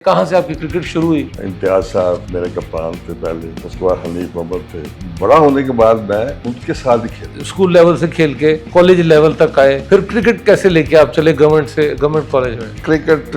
कहाँ से आपकी क्रिकेट शुरू हुई? इम्तियाज साहब मेरे कप्तान थे पहले, उसके बाद हनीफ मोहम्मद थे। बड़ा होने के बाद मैं उनके साथ ही खेला। स्कूल लेवल से खेल के कॉलेज लेवल तक आए, फिर क्रिकेट कैसे लेके आप चले गवर्नमेंट कॉलेज में? क्रिकेट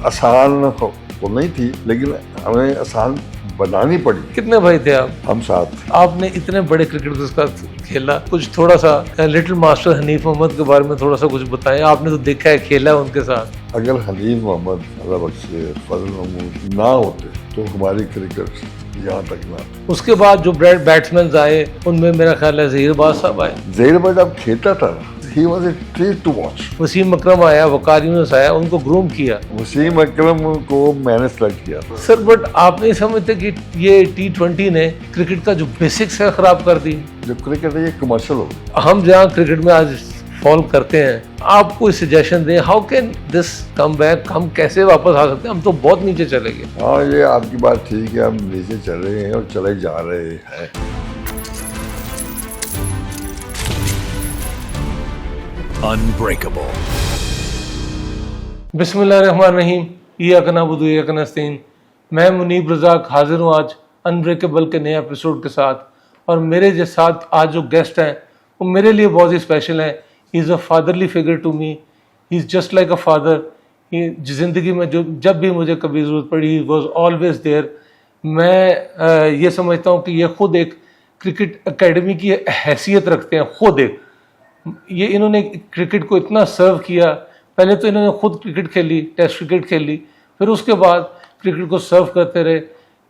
आसान तो नहीं थी, लेकिन हमें आसान बनानी पड़ी। कितने भाई थे आप? हम साथ। आपने इतने बड़े क्रिकेटर्स का खेला, कुछ थोड़ा सा लिटिल मास्टर हनीफ मोहम्मद के बारे में थोड़ा सा कुछ बताएं। आपने तो देखा है, खेला है उनके साथ। अगर हनीफ मोहम्मद, अल्लाह बख्शे, फजल महमूद ना होते तो हमारी क्रिकेट यहाँ तक ना। उसके बाद जो बैट्समैन आए उनमें मेरा ख्याल है ज़हीरबाज साहब आए। ज़हीरबाज जब खेलता था, he was a treat to watch। Wasim अकरम आया, वकार यूनुस आया, उनको ग्रूम किया। वसीम अकरम को मैंने सेलेक्ट किया था। सर, बट आप नहीं समझते कि ये T20 ने क्रिकेट का जो बेसिक्स है खराब कर दी? जो क्रिकेट है ये कमर्शियल हो गया। हम जहाँ क्रिकेट में आज फॉलो करते हैं, आप कोई सजेशन दें, how can this come back? हम कैसे वापस आ सकते हैं? हम तो बहुत नीचे चले गए। हाँ, ये आपकी बात ठीक है, हम नीचे चल रहे हैं और चले जा रहे हैं। Unbreakable। बिस्मिल्लाहिर्रहमानिर्रहीम। इय्याक नअबुदु व इय्याक नस्तईन। मैं मुनीब रज़ाक हाजिर हूँ आज अनब्रेकेबल के नए एपिसोड के साथ, और मेरे जो साथ आज जो गेस्ट हैं वो मेरे लिए बहुत ही स्पेशल हैं। He is a fatherly figure to me. He is just like a father. ज़िंदगी में जो जब भी मुझे कभी ज़रूरत पड़ी, ही वॉज ऑलवेज देयर। मैं ये समझता हूँ कि ये खुद एक क्रिकेट एकेडमी की हैसियत रखते हैं। खुद एक ये इन्होंने क्रिकेट को इतना सर्व किया। पहले तो इन्होंने खुद क्रिकेट खेली, टेस्ट क्रिकेट खेली, फिर उसके बाद क्रिकेट को सर्व करते रहे।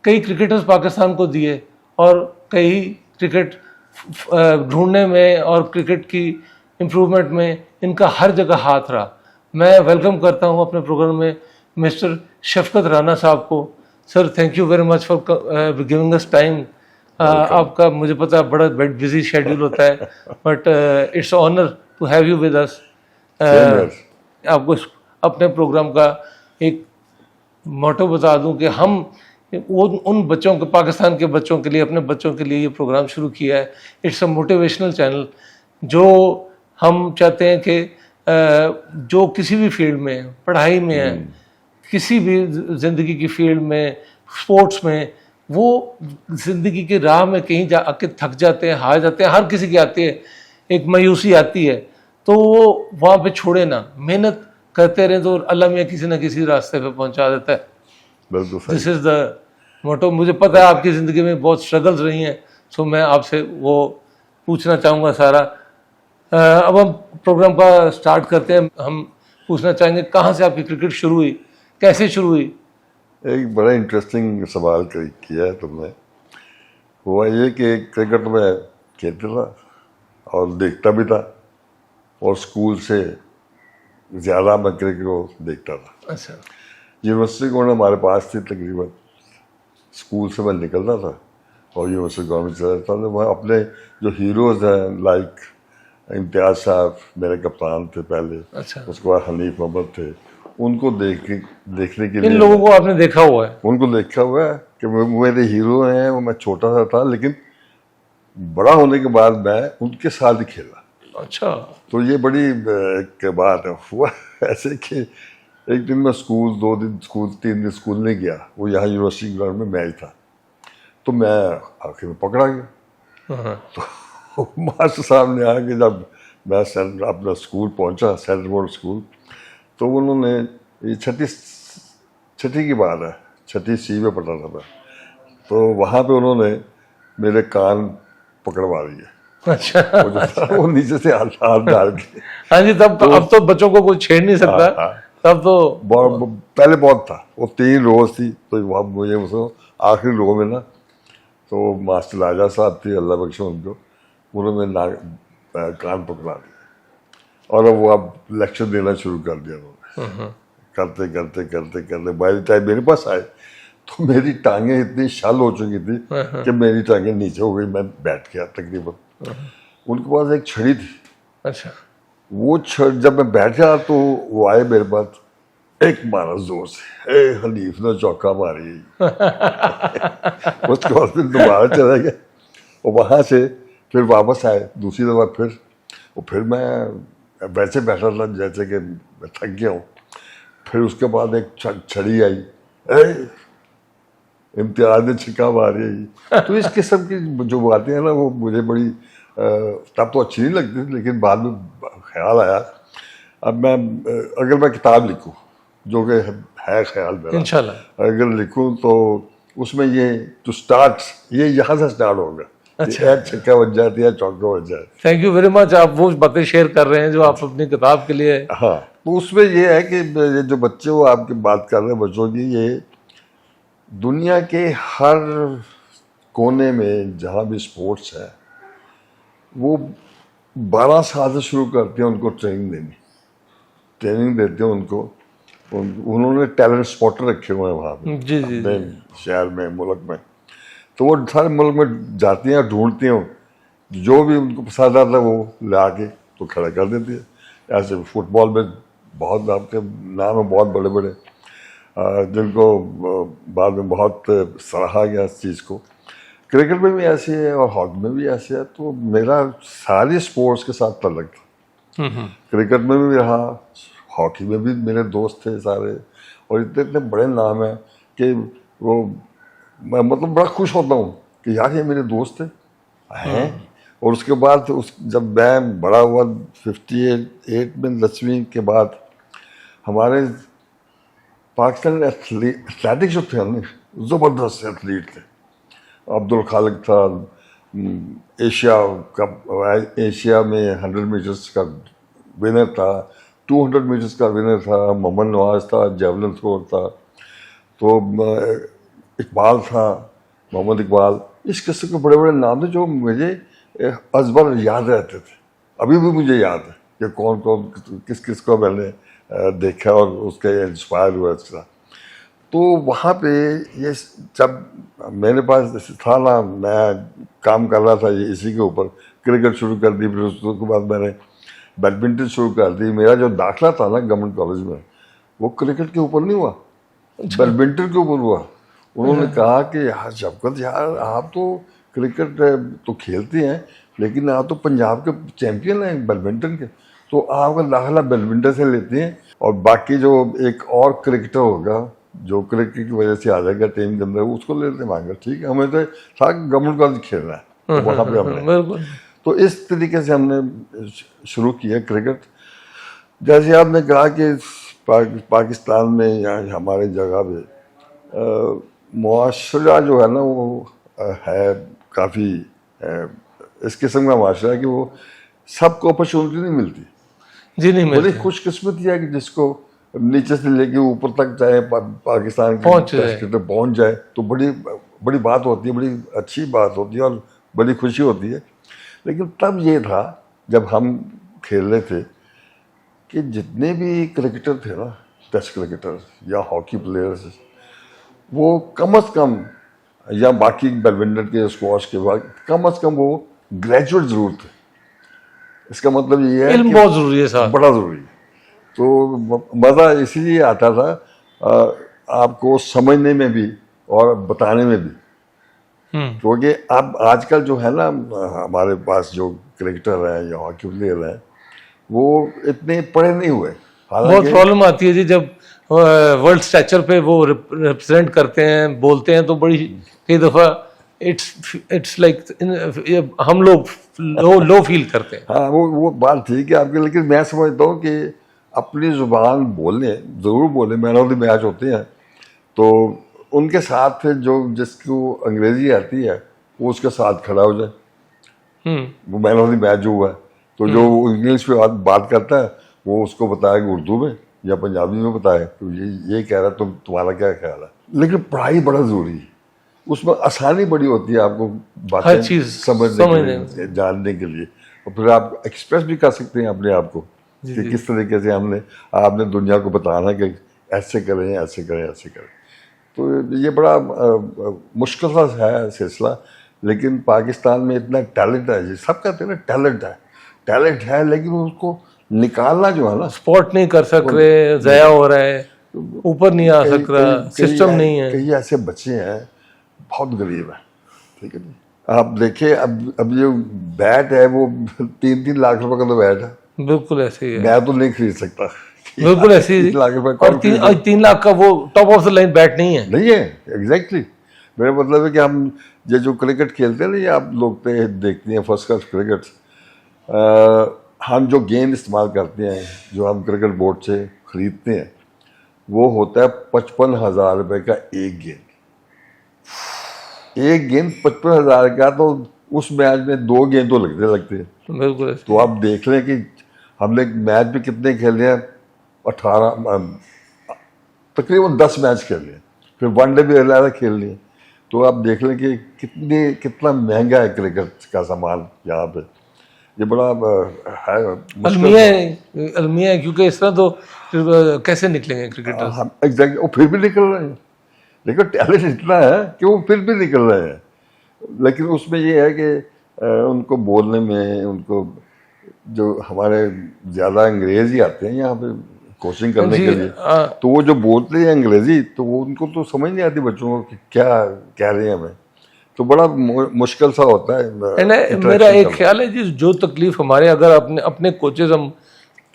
कई क्रिकेटर्स पाकिस्तान को दिए, और कई क्रिकेट ढूंढने में और क्रिकेट की इम्प्रूवमेंट में इनका हर जगह हाथ रहा। मैं वेलकम करता हूं अपने प्रोग्राम में मिस्टर शफकत राना साहब को। Sir, thank you very much for giving us time. आपका मुझे पता है बड़ा बिजी शेड्यूल होता है, but it's honour to have you with us. आपको अपने प्रोग्राम का एक मोटो बता दूं कि हम उन बच्चों के, पाकिस्तान के बच्चों के लिए, अपने बच्चों के लिए ये प्रोग्राम शुरू किया है। इट्स अ मोटिवेशनल चैनल, जो हम चाहते हैं कि जो किसी भी फील्ड में, पढ़ाई में है, किसी भी ज़िंदगी की फील्ड में, स्पोर्ट्स में, वो ज़िंदगी की राह में कहीं जा आके थक जाते हैं, हार जाते हैं, हर किसी की आती है, एक मायूसी आती है, तो वो वहाँ पे छोड़े ना, मेहनत करते रहे तो अल्लाह मियाँ किसी न किसी रास्ते पे पहुँचा देता है। This is the motto. मुझे पता है आपकी ज़िंदगी में बहुत स्ट्रगल्स रही हैं, सो मैं आपसे वो पूछना चाहूँगा सारा। अब हम प्रोग्राम का स्टार्ट करते हैं। हम पूछना चाहेंगे कहाँ से आपकी क्रिकेट शुरू हुई, कैसे शुरू हुई? एक बड़ा इंटरेस्टिंग सवाल किया है तुमने। हुआ ये कि क्रिकेट में खेलता था और देखता भी था, और स्कूल से ज़्यादा मैं क्रिकेट को देखता था। अच्छा। यूनिवर्सिटी ग्राउंड हमारे पास थी तकरीबन। स्कूल से मैं निकलता था और यूनिवर्सिटी ग्राउंड में चला जाता था। वहाँ अपने जो हीरोज़ हैं, लाइक इम्तियाज साहब मेरे कप्तान थे पहले। अच्छा। उसके बाद हनीफ मोहम्मद थे। उनको देखने के लिए, इन लोगों को आपने देखा हुआ है? उनको देखा हुआ है कि मेरे हीरो हैं। वो मैं छोटा सा था, लेकिन बड़ा होने के बाद मैं उनके साथ ही खेला। अच्छा। तो ये बड़ी एक बात है। हुआ ऐसे कि एक दिन मैं स्कूल, 2 दिन स्कूल, 3 दिन स्कूल नहीं गया। वो यहाँ यूनिवर्सिटी ग्राउंड में मैच था, तो मैं आखिर में पकड़ा गया। तो मास्टर साहब ने आके, जब मैं अपना स्कूल पहुँचा, सेंट्रल बोर्ड स्कूल, तो उन्होंने, ये छठी की बात है, 6ठी C में पढ़ा था मैं, तो वहाँ पे उन्होंने मेरे कान पकड़वा दिए। अच्छा। वो नीचे से हाथ डाल के। हाँ जी, तब तो अब तो बच्चों को कोई छेड़ नहीं सकता। हाँ। तब तो पहले बहुत था। वो 3 रोज थी, तो वहाँ मुझे उसको आखिरी रो में ना, तो मास्टर राजा साहब थे, अल्लाह बख्शे उनको, उन्होंने कान पकड़ा दिया, और वो अब लेक्चर देना शुरू कर दिया उन्होंने। करते करते करते करते बाय द टाइम मेरे पास आए, तो मेरी टांगें इतनी शल हो चुकी थी कि मेरी टांगें नीचे हो गई। मैं बैठ गया तकरीबन। उनके पास एक छड़ी थी। अच्छा। वो जब मैं बैठ गया, तो वो आए मेरे पास, एक मारा जोर से, ए हनीफ ने चौका मारी। उसके बाद फिर दोबारा चला गया, और वहाँ से फिर वापस आए दूसरी दफ़ा। फिर मैं वैसे बैठा था जैसे कि मैं थक गया हूँ। फिर उसके बाद एक छड़ी आई, इम्तियाज ने छिक्का मारी है। तो इस किस्म की जो बातें हैं ना वो मुझे बड़ी तब तो अच्छी नहीं लगती थी, लेकिन बाद में ख्याल आया अब मैं अगर मैं किताब लिखूं जो कि है ख्याल मेरा, इंशाल्लाह अगर लिखूं तो उसमें ये टू स्टार्ट ये यहाँ से स्टार्ट होगा। अच्छा, छक्का बच जाती है, चौका बच जाती है। Thank you very much. आप वो बातें शेयर कर रहे हैं जो आप अपनी किताब के लिए। हाँ, तो उसमें ये है कि ये जो बच्चे वो आपकी बात कर रहे हैं बच्चों की, ये दुनिया के हर कोने में जहाँ भी स्पोर्ट्स है वो 12 साल से शुरू करते हैं उनको ट्रेनिंग देते हैं उनको। उन्होंने टैलेंट स्पॉटर रखे हुए हैं वहाँ पे जी जी अपने शहर में, मुल्क में। तो वो सारे मुल्क में जाती हैं, ढूंढती हैं, जो भी उनको पसंद आता है वो ला के तो खड़ा कर देती है। ऐसे फुटबॉल में बहुत आपके नाम है, बहुत बड़े बड़े जिनको बाद में बहुत सराहा गया इस चीज़ को। क्रिकेट में भी ऐसे है और हॉकी में भी ऐसे है। तो मेरा सारे स्पोर्ट्स के साथ तल्लक था। क्रिकेट में भी रहा, हॉकी में भी मेरे दोस्त थे सारे, और इतने इतने बड़े नाम हैं कि वो मैं मतलब बड़ा खुश होता हूँ कि यार ये मेरे दोस्त हैं। और उसके बाद जब मैं बड़ा हुआ 58 में 10वीं के बाद हमारे पाकिस्तान एथलेटिक्स जो थे ना ज़बरदस्त एथलीट थे। अब्दुल खालिक था, एशिया में 100 मीटर्स का विनर था, 200 मीटर्स का विनर था, मोहम्मद नवाज था, जेवलिन थ्रोअर था, तो इकबाल था, मोहम्मद इकबाल। इस किस्म के बड़े बड़े नाम थे जो मुझे अजबर याद रहते थे। अभी भी मुझे याद है कि कौन कौन किस किस को मैंने देखा और उसके इंस्पायर हुआ इसका। तो वहाँ पे ये जब मेरे पास था ना, मैं काम कर रहा था ये इसी के ऊपर, क्रिकेट शुरू कर दी, फिर उसके बाद मैंने बैडमिंटन शुरू कर दी। मेरा जो दाखिला था ना गवर्नमेंट कॉलेज में वो क्रिकेट के ऊपर नहीं हुआ, बैडमिंटन के ऊपर हुआ। उन्होंने कहा कि यार शफकत यार आप तो क्रिकेट तो खेलते हैं लेकिन आप तो पंजाब के चैंपियन हैं बैडमिंटन के, तो आपका दाखिला बैडमिंटन से लेते हैं और बाकी जो एक और क्रिकेटर होगा जो क्रिकेट की वजह से आ जाएगा टीम के अंदर उसको लेते मांगा। ठीक है, हमें तो था गवर्नमेंट कॉलेज खेलना है, तो वहाँ पे हमने तो इस तरीके से हमने शुरू किया क्रिकेट। जैसे आपने कहा कि पाकिस्तान में या हमारे जगह पे मुआशरा जो है ना वो है काफ़ी इस किस्म का मुआशरा है कि वो सबको अपॉर्चुनिटी नहीं मिलती। जी नहीं मिलती। बड़ी खुशकिस्मती है कि जिसको नीचे से लेके ऊपर तक जाए पाकिस्तान के पहुंच जाए तो बड़ी बात होती है, बड़ी अच्छी बात होती है और बड़ी खुशी होती है। लेकिन तब ये था जब हम खेल रहे थे कि जितने भी क्रिकेटर थे ना, टेस्ट क्रिकेटर या हॉकी प्लेयर्स, वो कम से कम या बाकी बैडमिंटन के स्क्वॉश के बाद कम से कम वो ग्रेजुएट जरूर थे। इसका मतलब ये है इल्म बहुत जरूरी है साहब, बड़ा जरूरी है। तो मज़ा इसीलिए आता था आपको समझने में भी और बताने में भी, क्योंकि अब आजकल जो है ना हमारे पास जो क्रिकेटर हैं या हॉकी प्लेयर हैं वो इतने पढ़े नहीं हुए। बहुत प्रॉब्लम आती है जी जब वर्ल्ड स्टैचर पे वो रिप्रेजेंट करते हैं, बोलते हैं, तो बड़ी कई दफ़ा इट्स लाइक हम लोग लो फील करते हैं। हाँ, वो बात ठीक है आपकी, लेकिन मैं समझता हूँ कि अपनी ज़ुबान बोलने ज़रूर बोले। मैन ऑफ द मैच होते हैं तो उनके साथ जो जिसको अंग्रेजी आती है वो उसके साथ खड़ा हो जाए। वो मैन ऑफ द मैच जो हुआ है तो जो इंग्लिश में बात करता है वो उसको बताएगा उर्दू में या पंजाबी में बताए तो ये कह रहा है, तुम्हारा क्या ख्याल है। लेकिन पढ़ाई बड़ा ज़रूरी है, उसमें आसानी बड़ी होती है आपको बातें समझने जानने के लिए, और फिर आप एक्सप्रेस भी कर सकते हैं अपने आप को कि किस तरीके से आपने दुनिया को बताना कि ऐसे करें ऐसे करें ऐसे करें। तो ये बड़ा मुश्किल सा है सिलसिला। लेकिन पाकिस्तान में इतना टैलेंट है जी, सब कहते हैं ना टैलेंट है लेकिन उसको निकालना जो है ना, स्पॉट नहीं कर सक रहे, ज़ाया हो रहा है, ऊपर नहीं आ सक रहा, सिस्टम नहीं है। कई ऐसे बच्चे हैं बहुत गरीब है, ठीक है जी। आप देखिए अब जो बैट है वो 3-3 लाख रुपए का तो बैट है, बिल्कुल ऐसे ही है। मैं तो नहीं खरीद सकता बिल्कुल ऐसी 3 लाख रुपए और 3 लाख का वो top of the line bat नहीं है। नहीं है, एग्जैक्टली। मेरा मतलब है कि हम ये जो क्रिकेट खेलते हैं ना, ये आप लोग देखते हैं फर्स्ट क्लास क्रिकेट, हम जो गेंद इस्तेमाल करते हैं, जो हम क्रिकेट बोर्ड से खरीदते हैं, वो होता है 55,000 रुपये का एक गेंद। एक गेंद 55,000 का, तो उस मैच में 2 गेंद तो लगते हैं। बिल्कुल ऐसे। तो आप देख लें कि हमने मैच भी कितने खेले हैं, 18 तकरीबन 10 मैच खेले हैं, फिर वनडे भी अलग खेल लिए। तो आप देख लें कि कितना महंगा है क्रिकेट का सामान यहाँ पे। ये बड़ा है अलमिया है, क्योंकि इस तरह तो फिर कैसे निकलेंगे क्रिकेटर्स। हम एग्जैक्ट, वो फिर भी निकल रहे हैं। देखो टैलेंट इतना है कि वो फिर भी निकल रहे हैं। लेकिन उसमें ये है कि उनको बोलने में, उनको जो हमारे ज़्यादा अंग्रेज ही आते हैं यहाँ पे कोचिंग करने के लिए, तो वो जो बोलते हैं अंग्रेजी, तो वो उनको तो समझ नहीं आती बच्चों को कि क्या कह रहे हैं हमें। तो बड़ा मुश्किल सा होता है। मेरा एक ख्याल है जी, जो तकलीफ हमारे अगर अपने कोचेज हम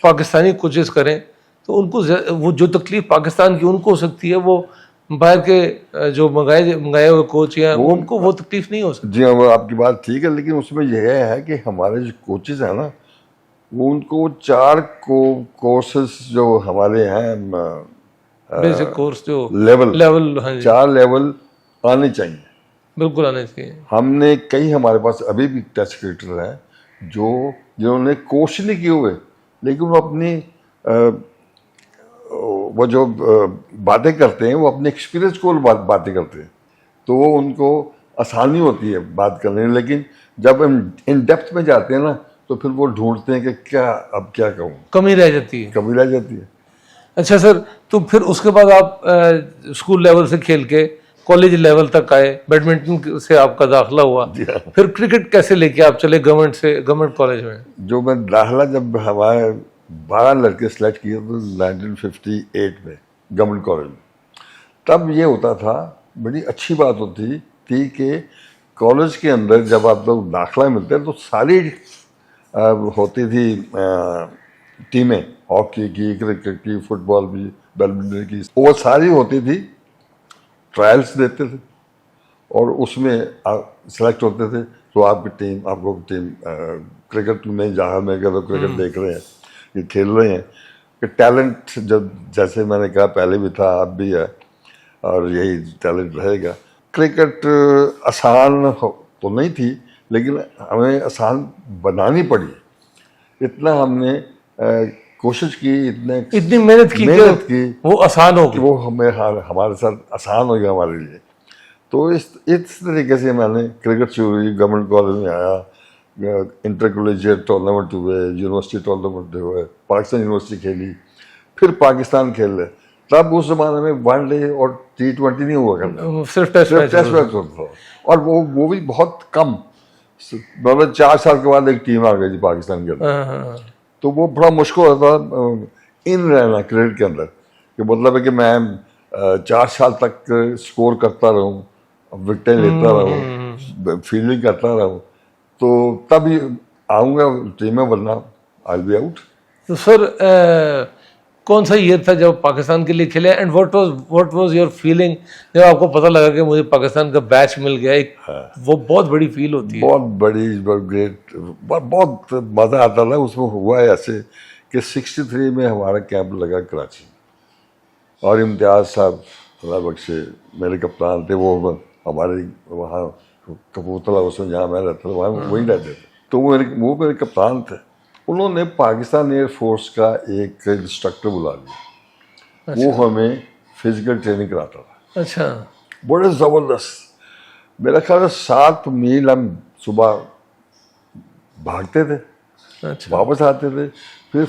पाकिस्तानी कोचेज करें, तो उनको वो जो तकलीफ पाकिस्तान की उनको हो सकती है, वो बाहर के जो मंगाए हुए कोच या उनको वो तकलीफ नहीं हो सकती। जी हाँ, वो आपकी बात ठीक है, लेकिन उसमें यह है कि हमारे जो कोचेज हैं ना, वो उनको 4 कोर्सेज जो हमारे हैं, बेसिक कोर्स जो लेवल, हाँ जी, 4 लेवल आने चाहिए, बिल्कुल आने चाहिए। हमने कई, हमारे पास अभी भी टेस्ट क्रिकेटर हैं जिन्होंने कोर्स नहीं किए हुए, लेकिन वो अपनी वो जो बातें करते हैं, वो अपने एक्सपीरियंस को बातें करते हैं, तो वो उनको आसानी होती है बात करने में। लेकिन जब हम इन डेप्थ में जाते हैं ना, तो फिर वो ढूंढते हैं कि अब क्या कहूँ, कमी रह जाती है। अच्छा सर, तो फिर उसके बाद आप स्कूल लेवल से खेल के कॉलेज लेवल तक आए, बैडमिंटन से आपका दाखिला हुआ, फिर क्रिकेट कैसे लेके आप चले गवर्नमेंट कॉलेज में? जो मैं दाखिला, जब हमारे 12 लड़के सेलेक्ट किए थे 1958 में गवर्नमेंट कॉलेज में, तब ये होता था, बड़ी अच्छी बात होती थी कि कॉलेज के अंदर जब आप लोग दाखिला मिलते हैं, तो सारी होती थी टीमें, हॉकी की, क्रिकेट की, फुटबॉल की, बैडमिंटन की, वो सारी होती थी, ट्रायल्स देते थे और उसमें सेलेक्ट होते थे। तो आपकी टीम, आप लोग टीम क्रिकेट में, जहाँ में अगर क्रिकेट देख रहे हैं, ये खेल रहे हैं, कि टैलेंट जब, जैसे मैंने कहा पहले भी था, अब भी है, और यही टैलेंट रहेगा। क्रिकेट आसान तो नहीं थी, लेकिन हमें आसान बनानी पड़ी। इतना हमने कोशिश की, इतनी मेहनत की वो आसान हो गई, वो हमारे साथ आसान हो गया हमारे लिए। तो इस तरीके से मैंने क्रिकेट शुरू हुई, गवर्नमेंट कॉलेज में आया, इंटर कॉलेजिएट टूर्नामेंट हुए, यूनिवर्सिटी टूर्नामेंट हुए, पाकिस्तान यूनिवर्सिटी खेली, फिर पाकिस्तान खेल रहे। तब उस जमाने में वनडे और T20 नहीं हुआ करता, सिर्फ टेस्ट मैच होता था, और वो भी बहुत कम, मतलब 4 साल के बाद एक टीम आ गई थी पाकिस्तान के अंदर। तो वो बड़ा मुश्किल होता था इन रहना क्रिकेट के अंदर, कि मतलब है कि मैं 4 साल तक स्कोर करता रहूं, विकेटें लेता रहूं, फील्डिंग करता रहूं, तो तब ही आऊँगा टीम में, वरना आई बी आउट। तो सर कौन सा ईयर था जब पाकिस्तान के लिए खेले, and what was your feeling जब आपको पता लगा कि मुझे पाकिस्तान का बैच मिल गया? एक वो बहुत बड़ी फील होती है, बहुत ग्रेट, बहुत मज़ा आता था उसमें। हुआ है ऐसे कि 63 में हमारा कैंप लगा कराची, और इम्तियाज़ साहब अल्लाह बख्शे मेरे कप्तान थे, वो हमारे वहाँ कपूरथला, उसमें जहाँ मैं रहता था वहाँ वहीं रहते थे, तो वो मेरे कप्तान थे। उन्होंने पाकिस्तान एयरफोर्स का एक इंस्ट्रक्टर बुला लिया। अच्छा। वो हमें फिजिकल ट्रेनिंग कराता था। अच्छा। बड़े ज़बरदस्त, मेरा ख्याल है 7 मील हम सुबह भागते थे। अच्छा। वापस आते थे, फिर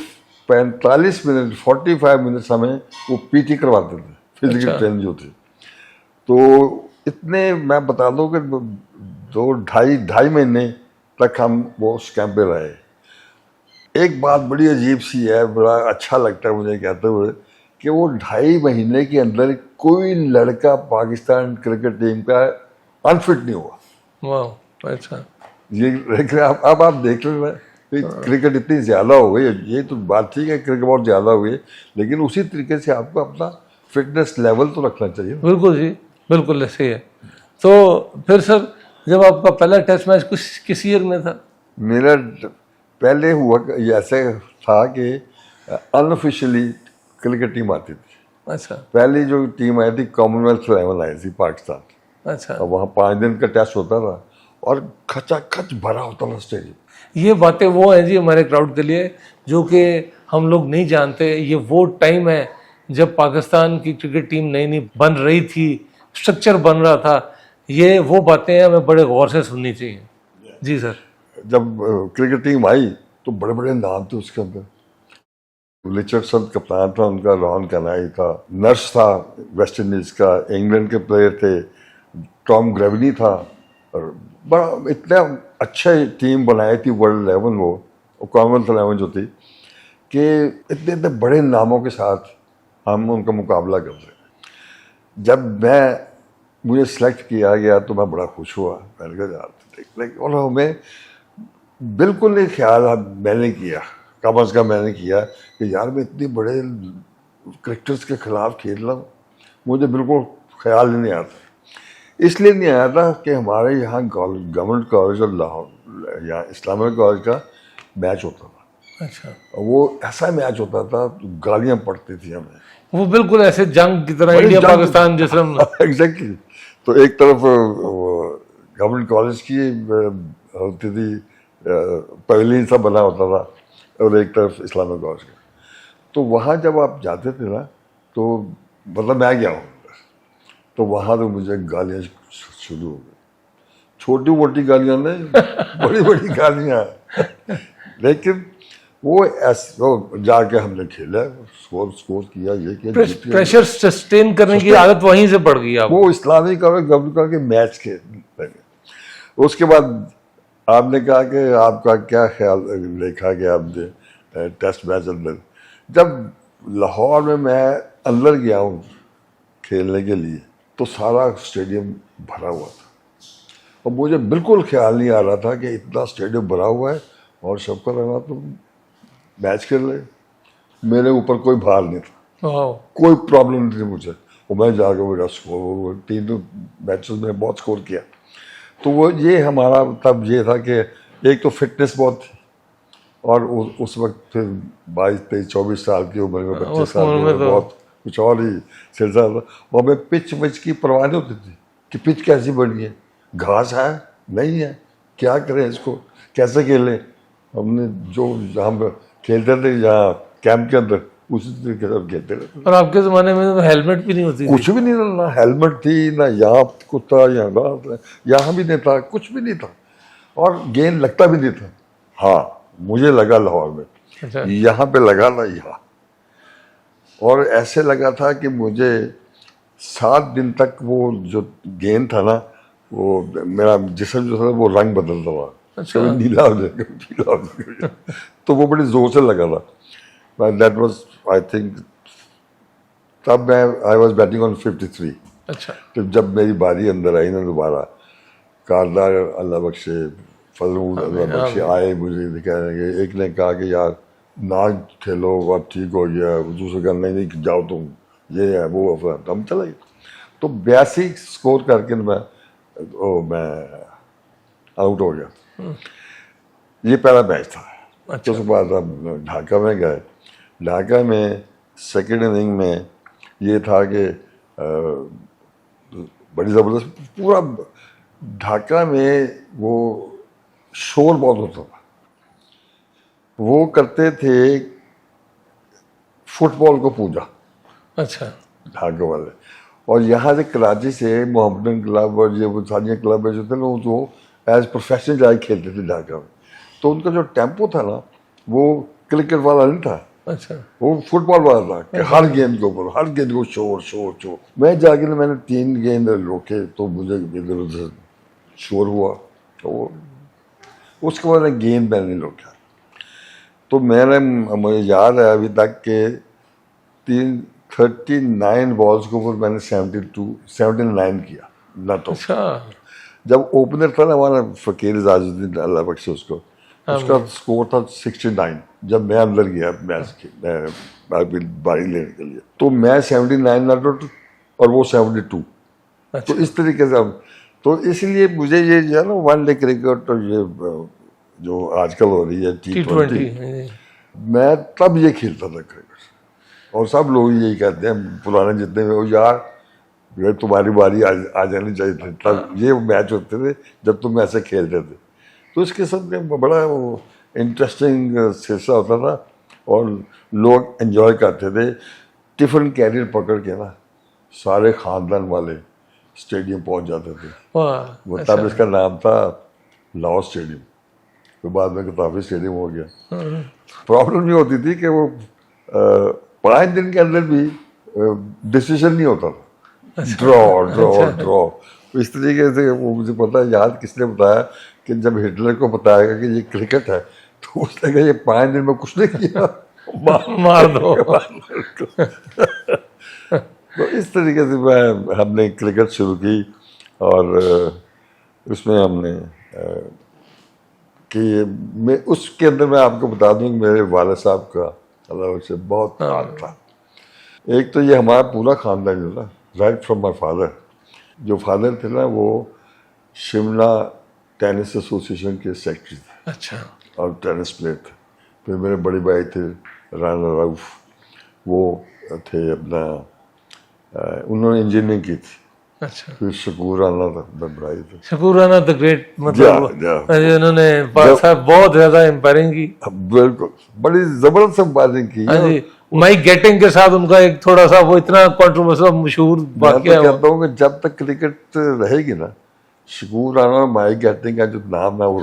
45 मिनट 45 मिनट हमें वो पीटी करवाते थे, फिजिकल ट्रेनिंग जो थी। तो इतने, मैं बता दूँ कि 2-2.5 महीने तक हम वो उस कैंप पे रहे। एक बात बड़ी अजीब सी है, बड़ा अच्छा लगता है मुझे कहते हुए, कि वो 2.5 महीने के अंदर कोई लड़का पाकिस्तान क्रिकेट टीम का अनफिट नहीं हुआ। वाह, अच्छा। ये अब आप देख रहे हैं क्रिकेट इतनी ज़्यादा हो गई, ये तो बात ठीक है, क्रिकेट बहुत ज़्यादा हो गई, लेकिन उसी तरीके से आपको अपना फिटनेस लेवल तो रखना चाहिए। बिल्कुल जी, बिल्कुल ऐसे ही है। तो फिर सर, जब आपका पहला टेस्ट मैच किस ईयर में था? मेरा पहले हुआ ये ऐसे था कि अनऑफिशियली क्रिकेट टीम आती थी। अच्छा पहली जो टीम आई थी कॉमनवेल्थ 11 आई थी पाकिस्तान, अच्छा। और वहाँ 5 दिन का टेस्ट होता था और खचाखच भरा होता था स्टेडियम। ये बातें वो हैं जी हमारे क्राउड के लिए जो कि हम लोग नहीं जानते। ये वो टाइम है जब पाकिस्तान की क्रिकेट टीम नई नई बन रही थी, स्ट्रक्चर बन रहा था। ये वो बातें हैं, हमें बड़े गौर से सुननी चाहिए। जी सर। जब क्रिकेट टीम आई तो बड़े बड़े नाम थे उसके अंदर। रिचर्डसन कप्तान था उनका, रॉन कनाई था, नर्स था वेस्ट इंडीज का, इंग्लैंड के प्लेयर थे, टॉम ग्रेवनी था, और बड़ा इतना अच्छा टीम बनाई थी वर्ल्ड 11 वो कॉमनवेल्थ 11 जो थी, कि इतने इतने बड़े नामों के साथ हम उनका मुकाबला कर रहे। जब मुझे सेलेक्ट किया गया तो मैं बड़ा खुश हुआ। मैंने कहा यार देख, और हमें बिल्कुल नहीं ख्याल मैंने किया, कम अज़ कम मैंने किया कि यार मैं इतने बड़े क्रिकेटर्स के खिलाफ खेल रहा हूँ, मुझे बिल्कुल ख्याल ही नहीं आता। इसलिए नहीं आया था कि हमारे यहाँ गवर्नमेंट कॉलेज और लाहौर यहाँ इस्लामिक कॉलेज का मैच होता था। अच्छा। वो ऐसा मैच होता था तो गालियाँ पड़ती थी हमें, वो बिल्कुल ऐसे जंग की तरह, बड़ी इंडिया जंग- पाकिस्तान जिस तरह। एग्जैक्टली। तो एक तरफ गवर्नमेंट कॉलेज की होती थी, पवेलियन सा बना होता था, और एक तरफ इस्लामिक कॉलेज का। तो वहाँ जब आप जाते थे ना, तो मतलब मैं गया हूँ तो वहाँ तो मुझे गालियाँ शुरू हो गई। छोटी मोटी गालियाँ नहीं, बड़ी बड़ी गालियाँ। लेकिन वो ऐसे वो जाके हमने खेला, स्कोर किया, ये किया, जीत गए। प्रेशर सस्टेन करने की आदत वहीं से पड़ गई आपको। वो इस्लामिक और गवर्नमेंट कॉलेज के मैच खेल। उसके बाद आपने कहा कि आपका क्या ख्याल देखा कि आपने टेस्ट मैच अंदर, जब लाहौर में मैं अंदर गया हूँ खेलने के लिए तो सारा स्टेडियम भरा हुआ था, और मुझे बिल्कुल ख्याल नहीं आ रहा था कि इतना स्टेडियम भरा हुआ है और सबका लगा तो मैच खेल रहे, मेरे ऊपर कोई भार नहीं था, वाह। कोई प्रॉब्लम नहीं थी मुझे। और मैं जाकर मेरा स्कोर 3 मैचेस में बहुत स्कोर किया। तो वो ये हमारा तब ये था कि एक तो फिटनेस बहुत थी, और उस वक्त फिर 22, 23, 24 साल की उम्र में, 25 साल की उम्र में बहुत कुछ और ही सिलसिला था। और हमें पिच विच की परवाह नहीं होती थी कि पिच कैसी बनी है, घास है नहीं है, क्या करें इसको, कैसे खेलें। हमने जो हम खेलते थे जहाँ कैंप के अंदर, उसी तरीके से खेलते रहते। और आपके ज़माने में तो हेलमेट भी नहीं होती थी। कुछ भी नहीं था, ना हेलमेट थी, ना यहाँ कुत्ता, यहाँ भी नहीं था, कुछ भी नहीं था, और गेंद लगता भी नहीं था। हाँ मुझे लगा लाहौर में, अच्छा। यहाँ पे लगा ना यहाँ, और ऐसे लगा था कि मुझे 7 दिन तक वो जो गेंद था ना, वो मेरा जिस्म जो था वो रंग बदलता हुआ, अच्छा। कभी नीला हो जाए, कभी पीला हो जाए। तो वो बड़ी जोर से लगा था। दैट वाज आई थिंक, तब मैं आई वाज बैटिंग ऑन 53। अच्छा। तो जब मेरी बारी अंदर आई ना दोबारा, कारदार अल्लाह बख्शे, फजल अल्लाह बख्शे आए, मुझे दिखाएंगे। एक ने कहा कि यार ना खेलो, अब ठीक हो गया। दूसरे का नहीं जाओ तुम, ये है वो है, हम चले गए। तो 82 स्कोर करके मैं आउट हो गया। ये पहला मैच था। अच्छा। उसके बाद हम ढाका में गए। ढाका में सेकेंड इनिंग में ये था कि बड़ी ज़बरदस्त, पूरा ढाका में वो शोर बहुत होता था। वो करते थे फुटबॉल को पूजा, अच्छा। ढाका वाले। और यहाँ से कराची से मोहम्मदन क्लब और ये वो सारे क्लब जो थे ना, वो एज प्रोफेशनल जाके खेलते थे ढाका में। तो उनका जो टेम्पो था ना, वो क्रिकेट वाला नहीं था, अच्छा। वो फुटबॉल वाला था कि हर गेंद के ऊपर, हर गेंद को शोर शोर शोर। मैं जाके मैंने 3 गेंद रोके तो मुझे इधर उधर शोर हुआ, तो उसके बाद गेंद मैंने नहीं रोका। तो मुझे याद है अभी तक के 39 बॉल्स के ऊपर मैंने 79 किया ना। तो अच्छा। जब ओपनर था ना हमारा फ़कीर इजाजुद्दीन, अल्लाह बख्शे उसको, उसका स्कोर था 69 जब मैं अंदर गया मैच के मैं बारी लेने के लिए, तो मैं 79 नॉट आउट और वो 72। अच्छा। तो इस तरीके से हम, तो इसलिए मुझे ये जो है ना वनडे क्रिकेट और ये जो आजकल हो रही है T20, T20 मैं तब ये खेलता था क्रिकेट, और सब लोग यही कहते हैं पुराने जितने में, वो यार ये तुम्हारी बारी आ जानी चाहिए थी, तब ये मैच होते थे जब तुम ऐसे खेलते थे। तो इस किस्म का बड़ा इंटरेस्टिंग हिस्सा होता था और लोग एंजॉय करते थे। टिफिन कैरियर पकड़ के ना सारे खानदान वाले स्टेडियम पहुंच जाते थे। वाह, वो तब इसका नाम था लाहौर स्टेडियम, तो बाद में गद्दाफी स्टेडियम हो गया। प्रॉब्लम ये होती थी कि वो 5 दिन के अंदर भी डिसीजन नहीं होता था, ड्रॉ। तो इस तरीके से वो मुझे पता है, याद किसने बताया कि जब हिटलर को बताया कि ये क्रिकेट है, तो उसने कहा ये 5 दिन में कुछ नहीं किया, मार दो। तो इस तरीके से हमने क्रिकेट शुरू की, और उसमें हमने कि मैं उसके अंदर मैं आपको बता दूं कि मेरे वालिद साहब का अल्लाह से बहुत प्यार था। एक तो ये हमारा पूरा खानदान जो ना, राइट फ्रॉम माई फादर, जो फादर थे ना वो शिमला टेनिस एसोसिएशन के सेक्रेटरी थे अच्छा। और टेनिस प्लेयर थे। फिर मेरे बड़े भाई थे राना राउफ, वो थे अपना उन्होंने इंजीनियरिंग की थी। अच्छा। फिर शकूर राना था भाई थे। शकूर राना द ग्रेट, मतलब या। उन्होंने साहब बहुत ज्यादा एम्पायरिंग की। बिल्कुल, बड़ी जबरदस्त बातें की। हाँ जी, माइक गेटिंग के साथ उनका एक थोड़ा सा वो इतना कंट्रोवर्शियल मशहूर मैं वाकया तो है कहता हूँ कि जब तक क्रिकेट रहेगी ना, शकूर राना और माइक गेटिंग का जो नाम है वो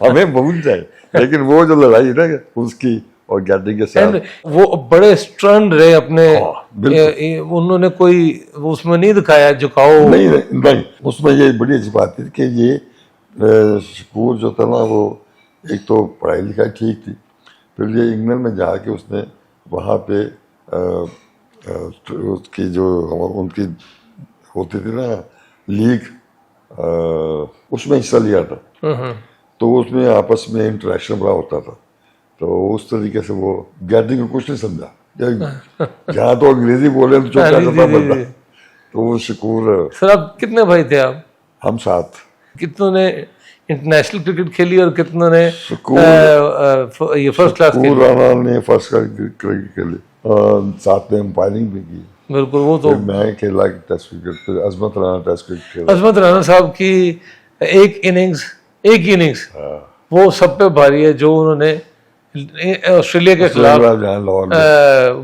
हमें भूल जाए, लेकिन वो जो लड़ाई है ना उसकी और गेटिंग के साथ, वो बड़े स्टर्न रहे अपने। बिल्कुल। उन्होंने कोई उसमें नहीं दिखाया झुकाओ। नहीं, उसमें ये बड़ी अच्छी बात थी कि ये शकूर जो था ना वो एक तो पढ़ाई लिखाई ठीक थी, फिर ये इंग्लैंड में जाके उसने वहाँ पे उसकी जो उनकी होती थी ना लीग, उसमें हिस्सा लिया था। तो उसमें आपस में इंटरेक्शन बड़ा होता था, तो उस तरीके से वो गेटिंग को कुछ नहीं समझा, जहाँ तो अंग्रेजी बोले तो चुप करता बंदा। तो वो शकूर। सर आप कितने भाई थे आप? हम 7। कितनों ने इंटरनेशनल क्रिकेट खेली और कितनों ने ये फर्स्ट क्लास खेली? राना ने फर्स्ट क्लास क्रिकेट खेली, साथ में अंपायरिंग भी की। बिल्कुल, वो तो मैं खेला टेस्ट क्रिकेट, फिर अजमत राना टेस्ट क्रिकेट खेला। अजमत राना साहब की एक इनिंग्स वो सब पे भारी है, जो उन्होंने ऑस्ट्रेलिया के खिलाफ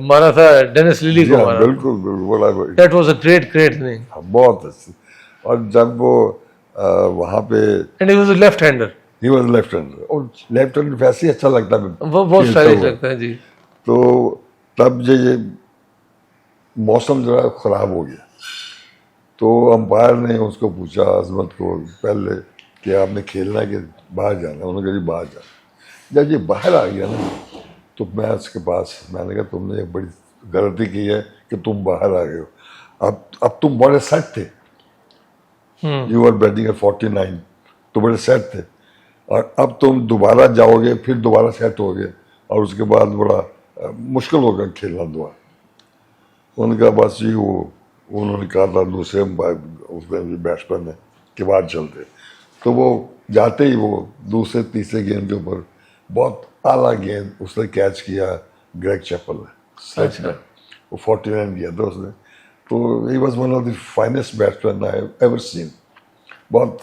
मारा था डेनिस लिली को मारा। बिल्कुल, that was a great thing. बहुत अच्छी। और जब वो वहाँ पे, and he was a left hander, और लेफ्ट हैंडर वैसे ही अच्छा लगता है, वो बहुत स्टाइलिश लगता है जी। तो तब ये मौसम जो है खराब हो गया, तो अंपायर ने उसको पूछा अजमत को पहले कि आपने खेलना है कि बाहर जाना? उन्होंने कहा बाहर जाना। जब ये बाहर आ गया ना, तो मैं उसके पास, मैंने कहा तुमने एक बड़ी गलती की है कि तुम बाहर आ गए हो। अब तुम बड़े सेट थे, यू आर बैटिंग एट 49, तो बड़े सेट थे, और अब तुम दोबारा जाओगे, फिर दोबारा सेट हो गए, और उसके बाद बड़ा मुश्किल होगा खेलना दोबारा। उनका बस जी वो उन्होंने कहा था दूसरे उसमें बैट्समैन ने के बाद चलते, तो वो जाते ही वो दूसरे तीसरे गेंद के ऊपर बहुत आला गेंद उसने कैच किया ग्रेग चैपल ने। अच्छा। वो 49 किया था उसने, तो he was one of the finest batsman I have ever seen. बहुत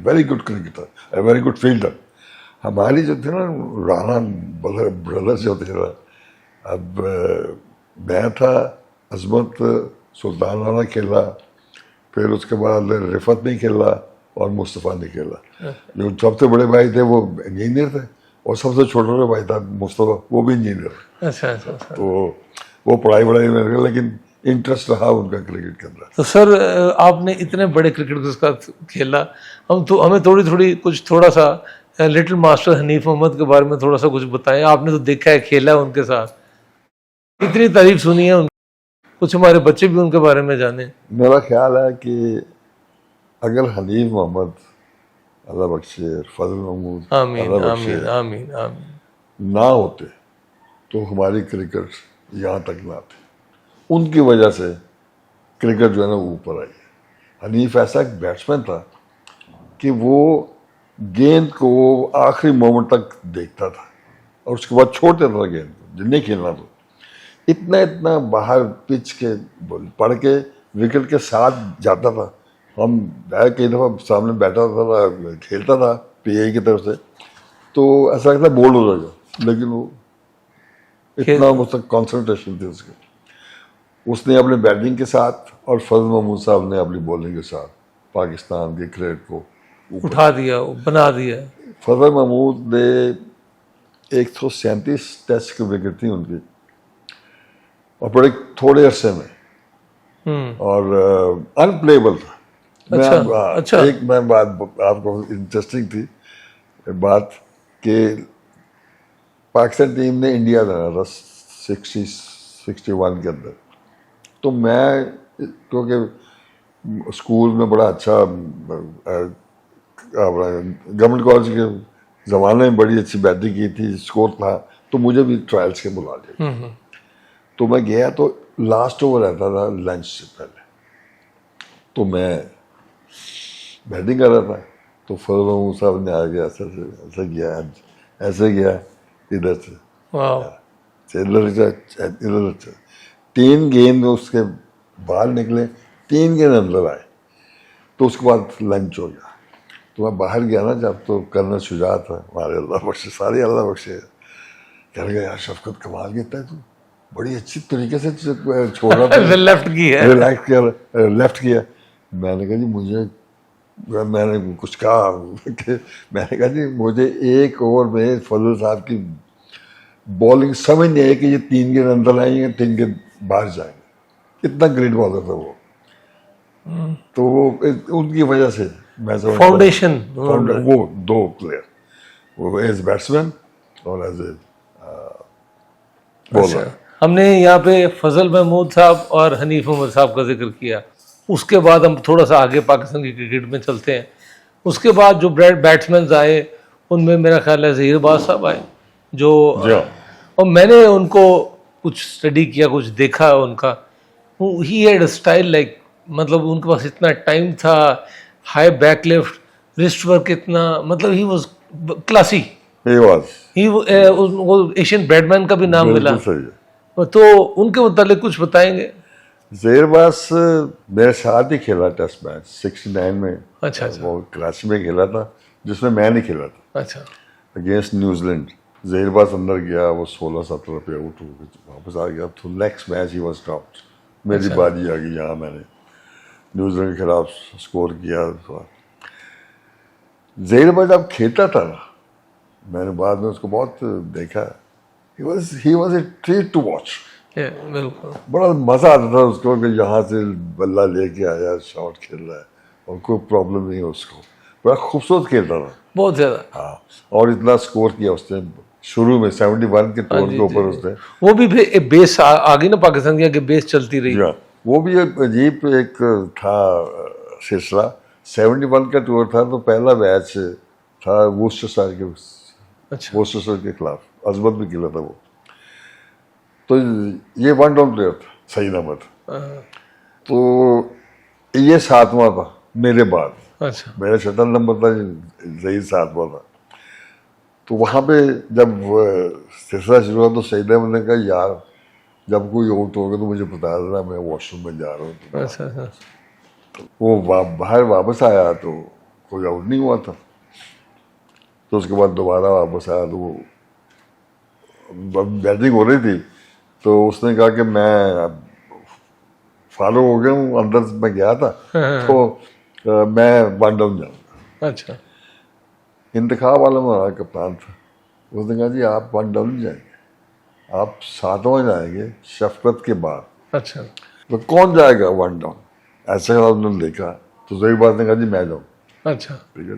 very good cricketer, very good fielder. हमारी जो थे ना राणा ब्रदर्स जो थे ना, अब मैं था, अजमत सुल्तान राणा खेला, फिर उसके बाद रिफत नहीं खेला और मुस्तफ़ा नहीं खेला। जो सबसे बड़े भाई थे वो इंजीनियर थे, और सबसे छोटा भाई था मुस्तफ़ा, वो भी इंजीनियर। अच्छा। तो वो पढ़ाई में, लेकिन इंटरेस्ट रहा उनका क्रिकेट के अंदर। तो सर आपने इतने बड़े क्रिकेट के साथ खेला, हमें थोड़ा सा लिटिल मास्टर हनीफ मोहम्मद के बारे में थोड़ा सा कुछ बताएं। आपने तो देखा है, खेला है उनके साथ, इतनी तारीफ सुनी है उनकी, कुछ हमारे बच्चे भी उनके बारे में जाने। मेरा ख्याल है कि अगर हनीफ मोहम्मद अल्लाह बख्शे, फजल महमूद, आमीन अल्लाह बख्शे, आमीन आमीन आमीन। ना होते तो हमारी क्रिकेट यहाँ तक ना आती। उनकी वजह से क्रिकेट जो है ना ऊपर आई। हनीफ ऐसा एक बैट्समैन था कि वो गेंद को आखिरी मोमेंट तक देखता था और उसके बाद छोड़ देता था गेंद को, जिन्हें खेलना तो इतना इतना बाहर पिच के पड़ के विकेट के साथ जाता था। हम कई दफ़ा सामने बैठा था, खेलता था पीआई की तरफ से, तो ऐसा लगता बोल्ड हो जाएगा, लेकिन वो इतना उसका कंसंट्रेशन थी उसके। उसने अपने बैटिंग के साथ और फजल महमूद साहब ने अपनी बॉलिंग के साथ पाकिस्तान के क्रिकेट को उठा दिया, बना दिया। फजल महमूद ने 137 टेस्ट की विकेट थी उनकी और बड़े थोड़े अरसे में, और अनप्लेबल था। अच्छा। एक मैं बात आपको इंटरेस्टिंग थी बात कि पाकिस्तान टीम ने इंडिया लगा था 61 के अंदर। तो मैं क्योंकि स्कूल में बड़ा अच्छा गवर्नमेंट कॉलेज के ज़माने में बड़ी अच्छी बैटिंग की थी, स्कोर था, तो मुझे भी ट्रायल्स के बुला लिया। तो मैं गया तो लास्ट ओवर रहता था लंच से पहले, तो मैं बैटिंग कर रहा था। तो फजल महमूद साहब ने आगे ऐसे किया, ऐसे किया, इधर से इधर से 3 गेंद उसके बाहर निकले, 3 गेंद अंदर आए। तो उसके बाद लंच हो गया। तो मैं बाहर गया ना जब, तो कर्नल शुजा था हमारे, अल्लाह बख्शे, सारे अल्लाह बख्शे, कह गया यार शफकत कमाल कहता है तू, बड़ी अच्छी तरीके से छोड़ रहा था लेफ्ट की है, रिलैक्स किया, लेफ्ट किया। मैंने कहा जी मैंने कुछ कहा कि मैंने कहा जी मुझे एक ओवर में फजल साहब की बॉलिंग समझ नहीं आई कि ये 3 गेंद अंदर आएंगे, 3 गेंद बाहर जाएंगे। इतना ग्रेट बॉलर था वो। तो वो उनकी वजह से मैं फाउंडेशन, वो 2 प्लेयर, वो एज बैट्समैन और एज ए बॉलर। हमने यहाँ पे फजल महमूद साहब और हनीफ उमर साहब का जिक्र किया। उसके बाद हम थोड़ा सा आगे पाकिस्तान की क्रिकेट में चलते हैं। उसके बाद जो बैट्समैन आए उनमें मेरा ख्याल है ज़हीरबाज साहब आए, जो और मैंने उनको कुछ स्टडी किया, कुछ देखा उनका। ही हैड स्टाइल लाइक, मतलब उनके पास इतना टाइम था, high back lift, wrist work इतना, मतलब ही वाज क्लासी। ही वो एशियन बैटमैन का भी नाम मिला। तो उनके मुतालिक कुछ बताएंगे? ज़हीरबाज मेरे साथ ही खेला टेस्ट मैच 69 में। अच्छा। वो कराची में खेला था, जिसमें मैं नहीं खेला था। अच्छा। अगेंस्ट न्यूजीलैंड ज़हीरबाज अंदर गया, वो 16-17 पे आउट हो गया, वापस आ गया। तो next match he was dropped. मेरी बारी आ गई, यहाँ मैंने न्यूजीलैंड के खिलाफ स्कोर किया। ज़हीरबाज जब खेलता था ना, मैंने बाद में उसको बहुत देखा, he was a treat to watch। बिल्कुल, बड़ा मजा आता था उसको कि यहाँ से बल्ला लेके आया, शॉट खेल रहा है और कोई प्रॉब्लम नहीं है उसको। बड़ा खूबसूरत खेलता था, बहुत ज्यादा। हाँ, और इतना स्कोर किया उसने शुरू में 71 के टोन के ऊपर उसने। वो भी बेस आगे ना पाकिस्तान की, आगे बेस चलती रही। वो भी एक अजीब एक था सिलसिला। 71 का टूर था, तो पहला मैच था वोस्टरशायर के, अच्छा, वोस्टरशायर के खिलाफ अजमत भी खेला था वो। तो ये 1 डाउन प्लेयर था सईद अहमद। तो ये 7वां था मेरे बाद। अच्छा, मेरा 6 नंबर था, जहीर 7वां था। तो वहाँ पे जब सिलसिला शुरू हुआ तो सईद अहमद ने कहा यार जब कोई आउट होगा तो मुझे बता देना, मैं वॉशरूम में जा रहा हूँ। अच्छा। वो बाहर वापस आया तो कोई आउट नहीं हुआ था। तो उसके बाद दोबारा वापस आया तो वो बैटिंग हो रही थी, तो उसने कहा कि मैं फॉलो हो गया हूँ, अंदर मैं गया था तो मैं 1 डाउन जाऊँगा। अच्छा, इंतखाब वाला हमारा कप्तान था, उसने कहा जी आप 1 डाउन जाएंगे, आप 7वां जाएंगे शफकत के बाद। अच्छा, तो कौन जाएगा 1 डाउन? ऐसे उन्होंने देखा तो ज़हीरबाज ने कहा जी मैं जाऊँ। अच्छा, ठीक है।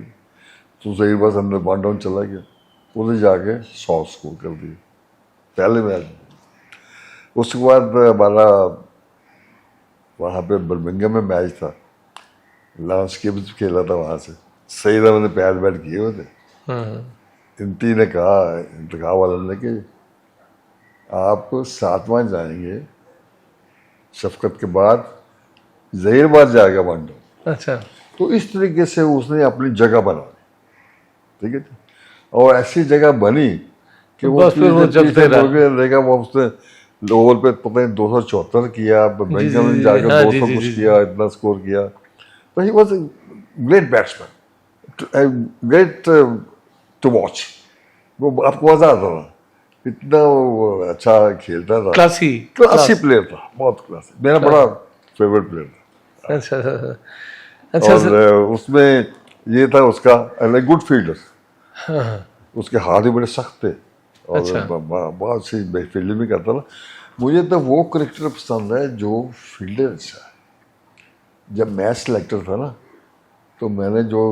तो ज़हीरबाज अंदर 1 डाउन चला गया, उन्हें जाके 100 स्कोर कर दिए पहले मैच। उसके बाद हमारा वहाँ पे बर्मिंघम में मैच था, लॉन्स के भी खेला था वहाँ से सही था, मैंने पैर बैठ किए हुए थे। हाँ, इंती ने कहा, इंतखा वाले ने, कि आप 7वां जाएंगे, शफकत के बाद जहीर बात जाएगा मंडो। अच्छा, तो इस तरीके से उसने अपनी जगह बना ली, ठीक है। और ऐसी जगह बनी कि वो बस फिर वो चलते रहा। रहेगा। वो उसने ओवर पे पता नहीं 274 किया, बेंजामिन जाकर हाँ, 200 कुछ किया, इतना स्कोर किया। तो he was great batsman, great to watch. वो आपको मजा आता था, इतना वो अच्छा खेलता था, क्लासी क्लासी प्लेयर था, बहुत क्लासी। मेरा बड़ा फेवरेट प्लेयर था। अच्छा अच्छा और सर, उसमें ये था उसका गुड फील्डर, हाँ, उसके हाथ भी बड़े सख्त थे और अच्छा। बहुत अच्छी फील्डिंग भी करता था। मुझे तो वो क्रिकेटर पसंद है जो फील्डर अच्छा है। जब मैं सिलेक्टर था ना, तो मैंने जो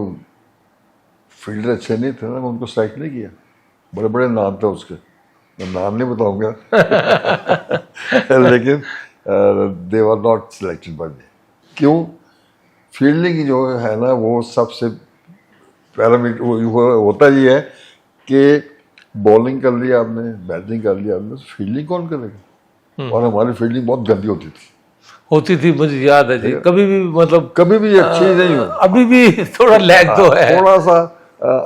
फील्डर अच्छे नहीं थे ना, मैं उनको सेलेक्ट नहीं किया। बड़े बड़े नाम थे उसके, मैं नाम नहीं बताऊंगा लेकिन दे वर नॉट सिलेक्टेड बाय मी। क्यों? फील्डिंग जो है ना, वो सबसे पैरामीटर होता ही है कि बॉलिंग कर लिया आपने, बैटिंग कर लिया आपने, तो फील्डिंग कौन करेगा? और हमारी फील्डिंग बहुत गंदी होती थी, मुझे याद है जी, कभी भी मतलब कभी भी अच्छी नहीं हुई। अभी भी थोड़ा लैग तो है। थोड़ा सा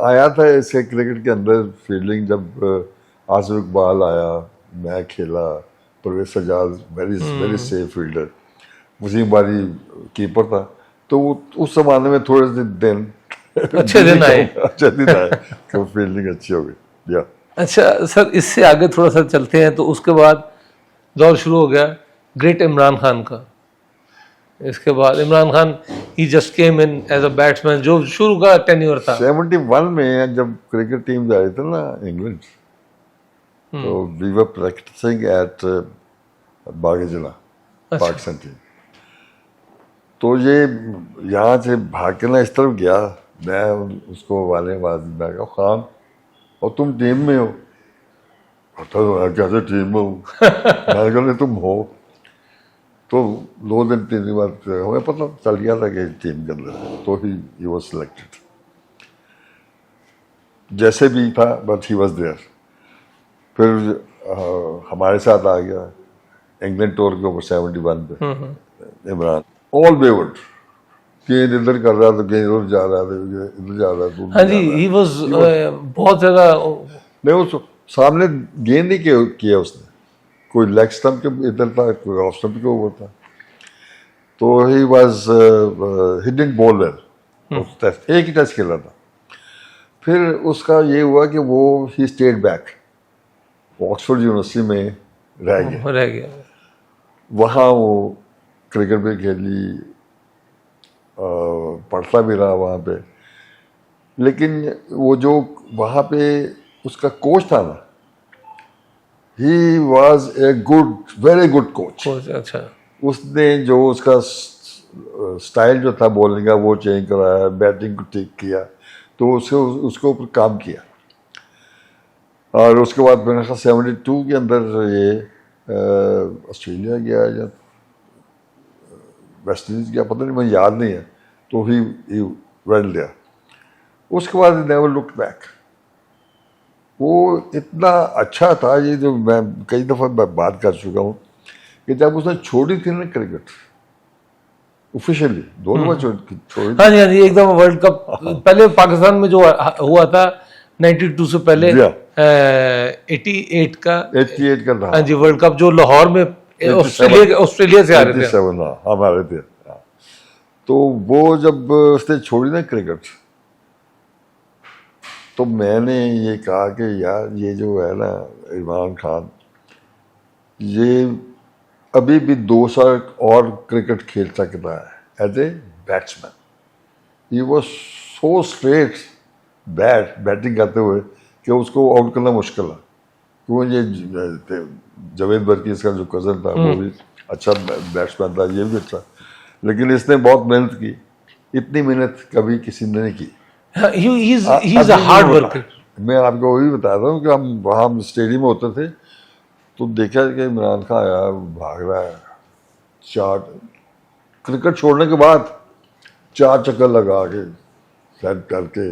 आया था इसके क्रिकेट के अंदर फील्डिंग, जब आसिफ इकबाल आया, मैं खेला, Pervez Sajjad very safe fielder, Wasim Bari keeper था। तो उस जमाने में थोड़े से दिन अच्छे दिन आए। अच्छे दिन आए कि फील्डिंग अच्छी हो गई। या अच्छा सर, इससे आगे थोड़ा सा चलते हैं। तो उसके बाद दौर शुरू हो गया ग्रेट इमरान खान का। इसके बाद Imran Khan he just came in as a batsman, जो शुरू का टेन्योर था। 71 में जब क्रिकेट टीम जा रही थी ना इंग्लैंड, तो वी वर प्रैक्टिसिंग एट बागेजिला, पाकिस्तान टीम। तो ये यहाँ से भाग के ना इस तरफ गया, मैं उसको वाले मैं कहा, खान और तुम टीम में हो? तो कैसे टीम में हूँ? मैंने कहा नहीं तुम हो। तो 2 दिन 3 दिन बाद हमें पता चल गया था कि टीम के अंदर है, तो ही वॉज सिलेक्टेड। जैसे भी था, बट ही वॉज देयर। फिर हमारे साथ आ गया इंग्लैंड टूर के ऊपर 71 पे इमरान। ऑल वेवर्ड, गेंद इधर कर रहा था, गेंद उधर जा रहा था, इधर जा रहा था। हाँ जी, ही वाज बहुत ज्यादा। नहीं, वो सामने गेंद नहीं किया उसने, कोई लेग स्टंप के इधर था, कोई ऑफ स्टंप के ऊपर था। तो he was heading ball well. एक ही टच खेला था। फिर उसका ये हुआ कि वो ही स्टेट बैक, ऑक्सफोर्ड यूनिवर्सिटी में रह गया। वहाँ वो क्रिकेट भी खेली, पढ़ता भी रहा वहाँ पे। लेकिन वो जो वहाँ पे उसका कोच था ना, he was a very good coach. अच्छा, उसने जो उसका स्टाइल जो था बॉलिंग का वो चेंज कराया, बैटिंग को ठीक किया, तो उसके ऊपर काम किया। और उसके बाद मैंने कहा 72 के अंदर ये ऑस्ट्रेलिया गया या वेस्ट इंडीज गया, पता नहीं, मुझे याद नहीं है। तो ही वेंट देयर। उसके बाद नेवर लुक्ड बैक। वो इतना अच्छा था, ये जो मैं कई दफ़ा बात कर चुका हूँ, कि जब उसने छोड़ी थी ना क्रिकेट ऑफिशियली, 2 दफा छोड़ी। हाँ जी, हाँ जी, एकदम वर्ल्ड कप पहले पाकिस्तान में जो हुआ था 92 से पहले, 88 का 88 का था। हाँ जी, वर्ल्ड कप जो लाहौर में ऑस्ट्रेलिया से आ रहे थे। 87, हाँ, हम आ रहे थे। तो वो जब उसने छोड़ी ना क्रिकेट, तो मैंने ये कहा कि यार ये जो है ना इमरान खान, ये अभी भी 2 साल और क्रिकेट खेल सकता है as a batsman. He was so straight batting करते हुए कि उसको आउट करना मुश्किल है। क्योंकि ये जावेद बर्की, इसका जो कज़न था, वो भी अच्छा बैट्समैन था, ये भी अच्छा। लेकिन इसने बहुत मेहनत की, इतनी मेहनत कभी किसी ने नहीं की। He is a hard worker. मैं आपको वही बता रहा हूँ कि हम वहाँ स्टेडियम में होते थे, तो देखा कि इमरान खान आया, भाग रहा है, 4 क्रिकेट छोड़ने के बाद 4 चक्कर लगा के सेट करके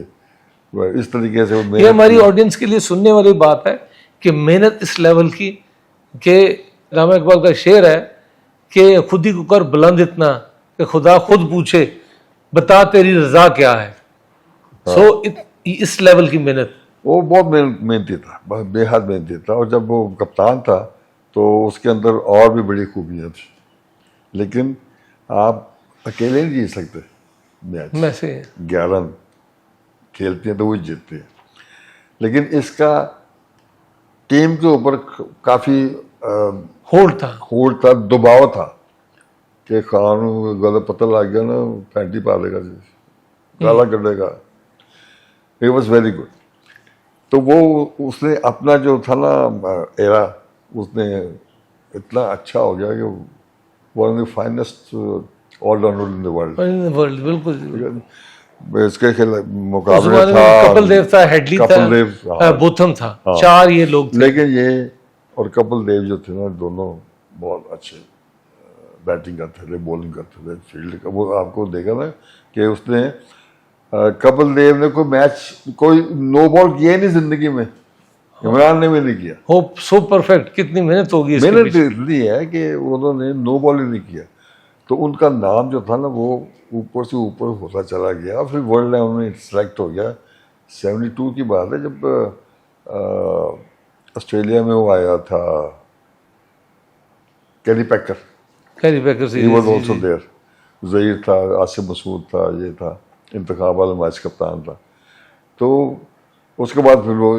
इस तरीके से वो ये मेहनत हमारी की। ऑडियंस के लिए सुनने वाली बात है कि मेहनत इस लेवल की कि रामा इकबाल का शेर है कि खुद ही को कर बुलंद इतना कि खुदा खुद पूछे बता तेरी रजा क्या है। सो इस लेवल की मेहनत। वो बहुत मेहनती था, बहुत बेहद मेहनती था। और जब वो कप्तान था तो उसके अंदर और भी बड़ी खूबियाँ थी, लेकिन आप अकेले नहीं जीत सकते मैच। में से 11 खेलते हैं तो वो जीतते हैं, लेकिन इसका टीम के ऊपर काफ़ी होल्ड था। होल्ड था, दबाव था कि खान गलत पता लग गया ना, पैंटी पा देगा जी, काला कर देगा। It was very good. तो वो उसने अपना जो था ना एरा, उसने इतना अच्छा हो गया कि one of the finest allrounder in the world. World बिल्कुल। इसके उस मुकाबले जमाने में था कपिल देव था, हेडली कपिल देव, था, हाँ। बोथम था, हाँ। 4 ये लोग थे। लेकिन ये और कपिल देव जो थे ना, दोनों बहुत अच्छे बैटिंग करते थे, बॉलिंग करते थे, फील्ड का। वो आपको देखा ना कि उसने कपिल देव ने कोई मैच, कोई नो बॉल किया नहीं जिंदगी में, इमरान ने भी नहीं किया। Hope so perfect. कितनी मेहनत होगी इसके मेहनत पीछे। इतनी है कि उन्होंने नो बॉल ही नहीं किया, तो उनका नाम जो था ना वो ऊपर से ऊपर होता चला गया। फिर वर्ल्ड लेवल में सेलेक्ट हो गया। 72 की बात है जब ऑस्ट्रेलिया में वो आया था, कैरी पैकर, कैरी बैकर से he was also there. Zaheer था, आसिफ मसूद था, ये था, इंतखाब वाला मैच कप्तान था। तो उसके बाद फिर वो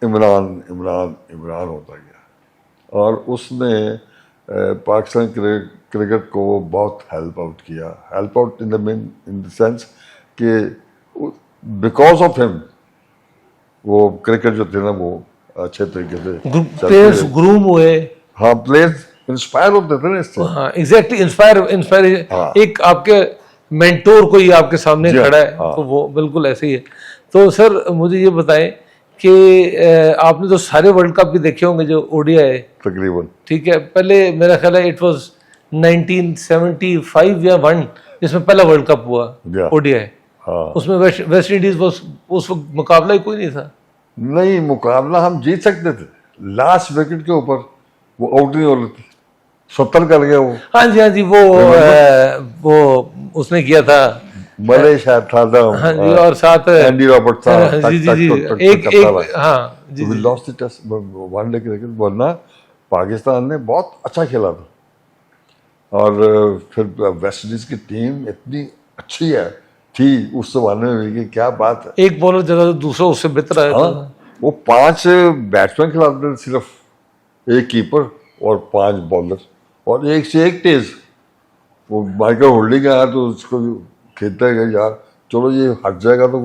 इमरान इमरान इमरान होता गया, और उसने पाकिस्तान क्रिकेट को बहुत हेल्प आउट किया। Help out in the sense कि बिकॉज ऑफ हिम वो क्रिकेट जो थे ना वो अच्छे तरीके से चलते प्लेयर्स रहे। ग्रूम हुए। हाँ, प्लेयर्स इंस्पायर होते थे ना इससे। हाँ एग्जैक्टली, इंस्पायर हाँ। एक आपके मेंटोर कोई आपके सामने जी हाँ, खड़ा है, हाँ। तो वो बिल्कुल ऐसे ही है। तो सर मुझे ये बताएं कि आपने तो सारे वर्ल्ड कप भी देखे होंगे जो ओडीआई है, तकरीबन ठीक है। पहले मेरा ख्याल है इट वाज 1975 या 1 जिसमें पहला वर्ल्ड कप हुआ Yeah. ओडीआई। हाँ। उसमें वेस्ट इंडीज उस वक्त मुकाबला ही कोई नहीं था। नहीं, मुकाबला हम जीत सकते थे, लास्ट विकेट के ऊपर वो आउट नहीं हो रहे थे, 70 कर गया वो। हाँ जी वो उसने किया था। बड़े शायद था हाँ जी, और साथ एंडी रॉबर्ट था। जी जी जी एक हाँ जी we lost the test one day cricket, वरना पाकिस्तान ने बहुत अच्छा खेला था। और फिर वेस्ट इंडीज की टीम इतनी अच्छी है थी उस जमाने में भी कि क्या बात है। एक बॉलर जगह तो दूसरा उससे बेहतर आया था। हाँ, वो 5 बैट्समैन खिलाते थे सिर्फ, एक कीपर और 5 बॉलर, और एक से एक तेज। वो माइकल होल्डिंग आया तो उसको खेलता है कि यार चलो ये हट जाएगा तो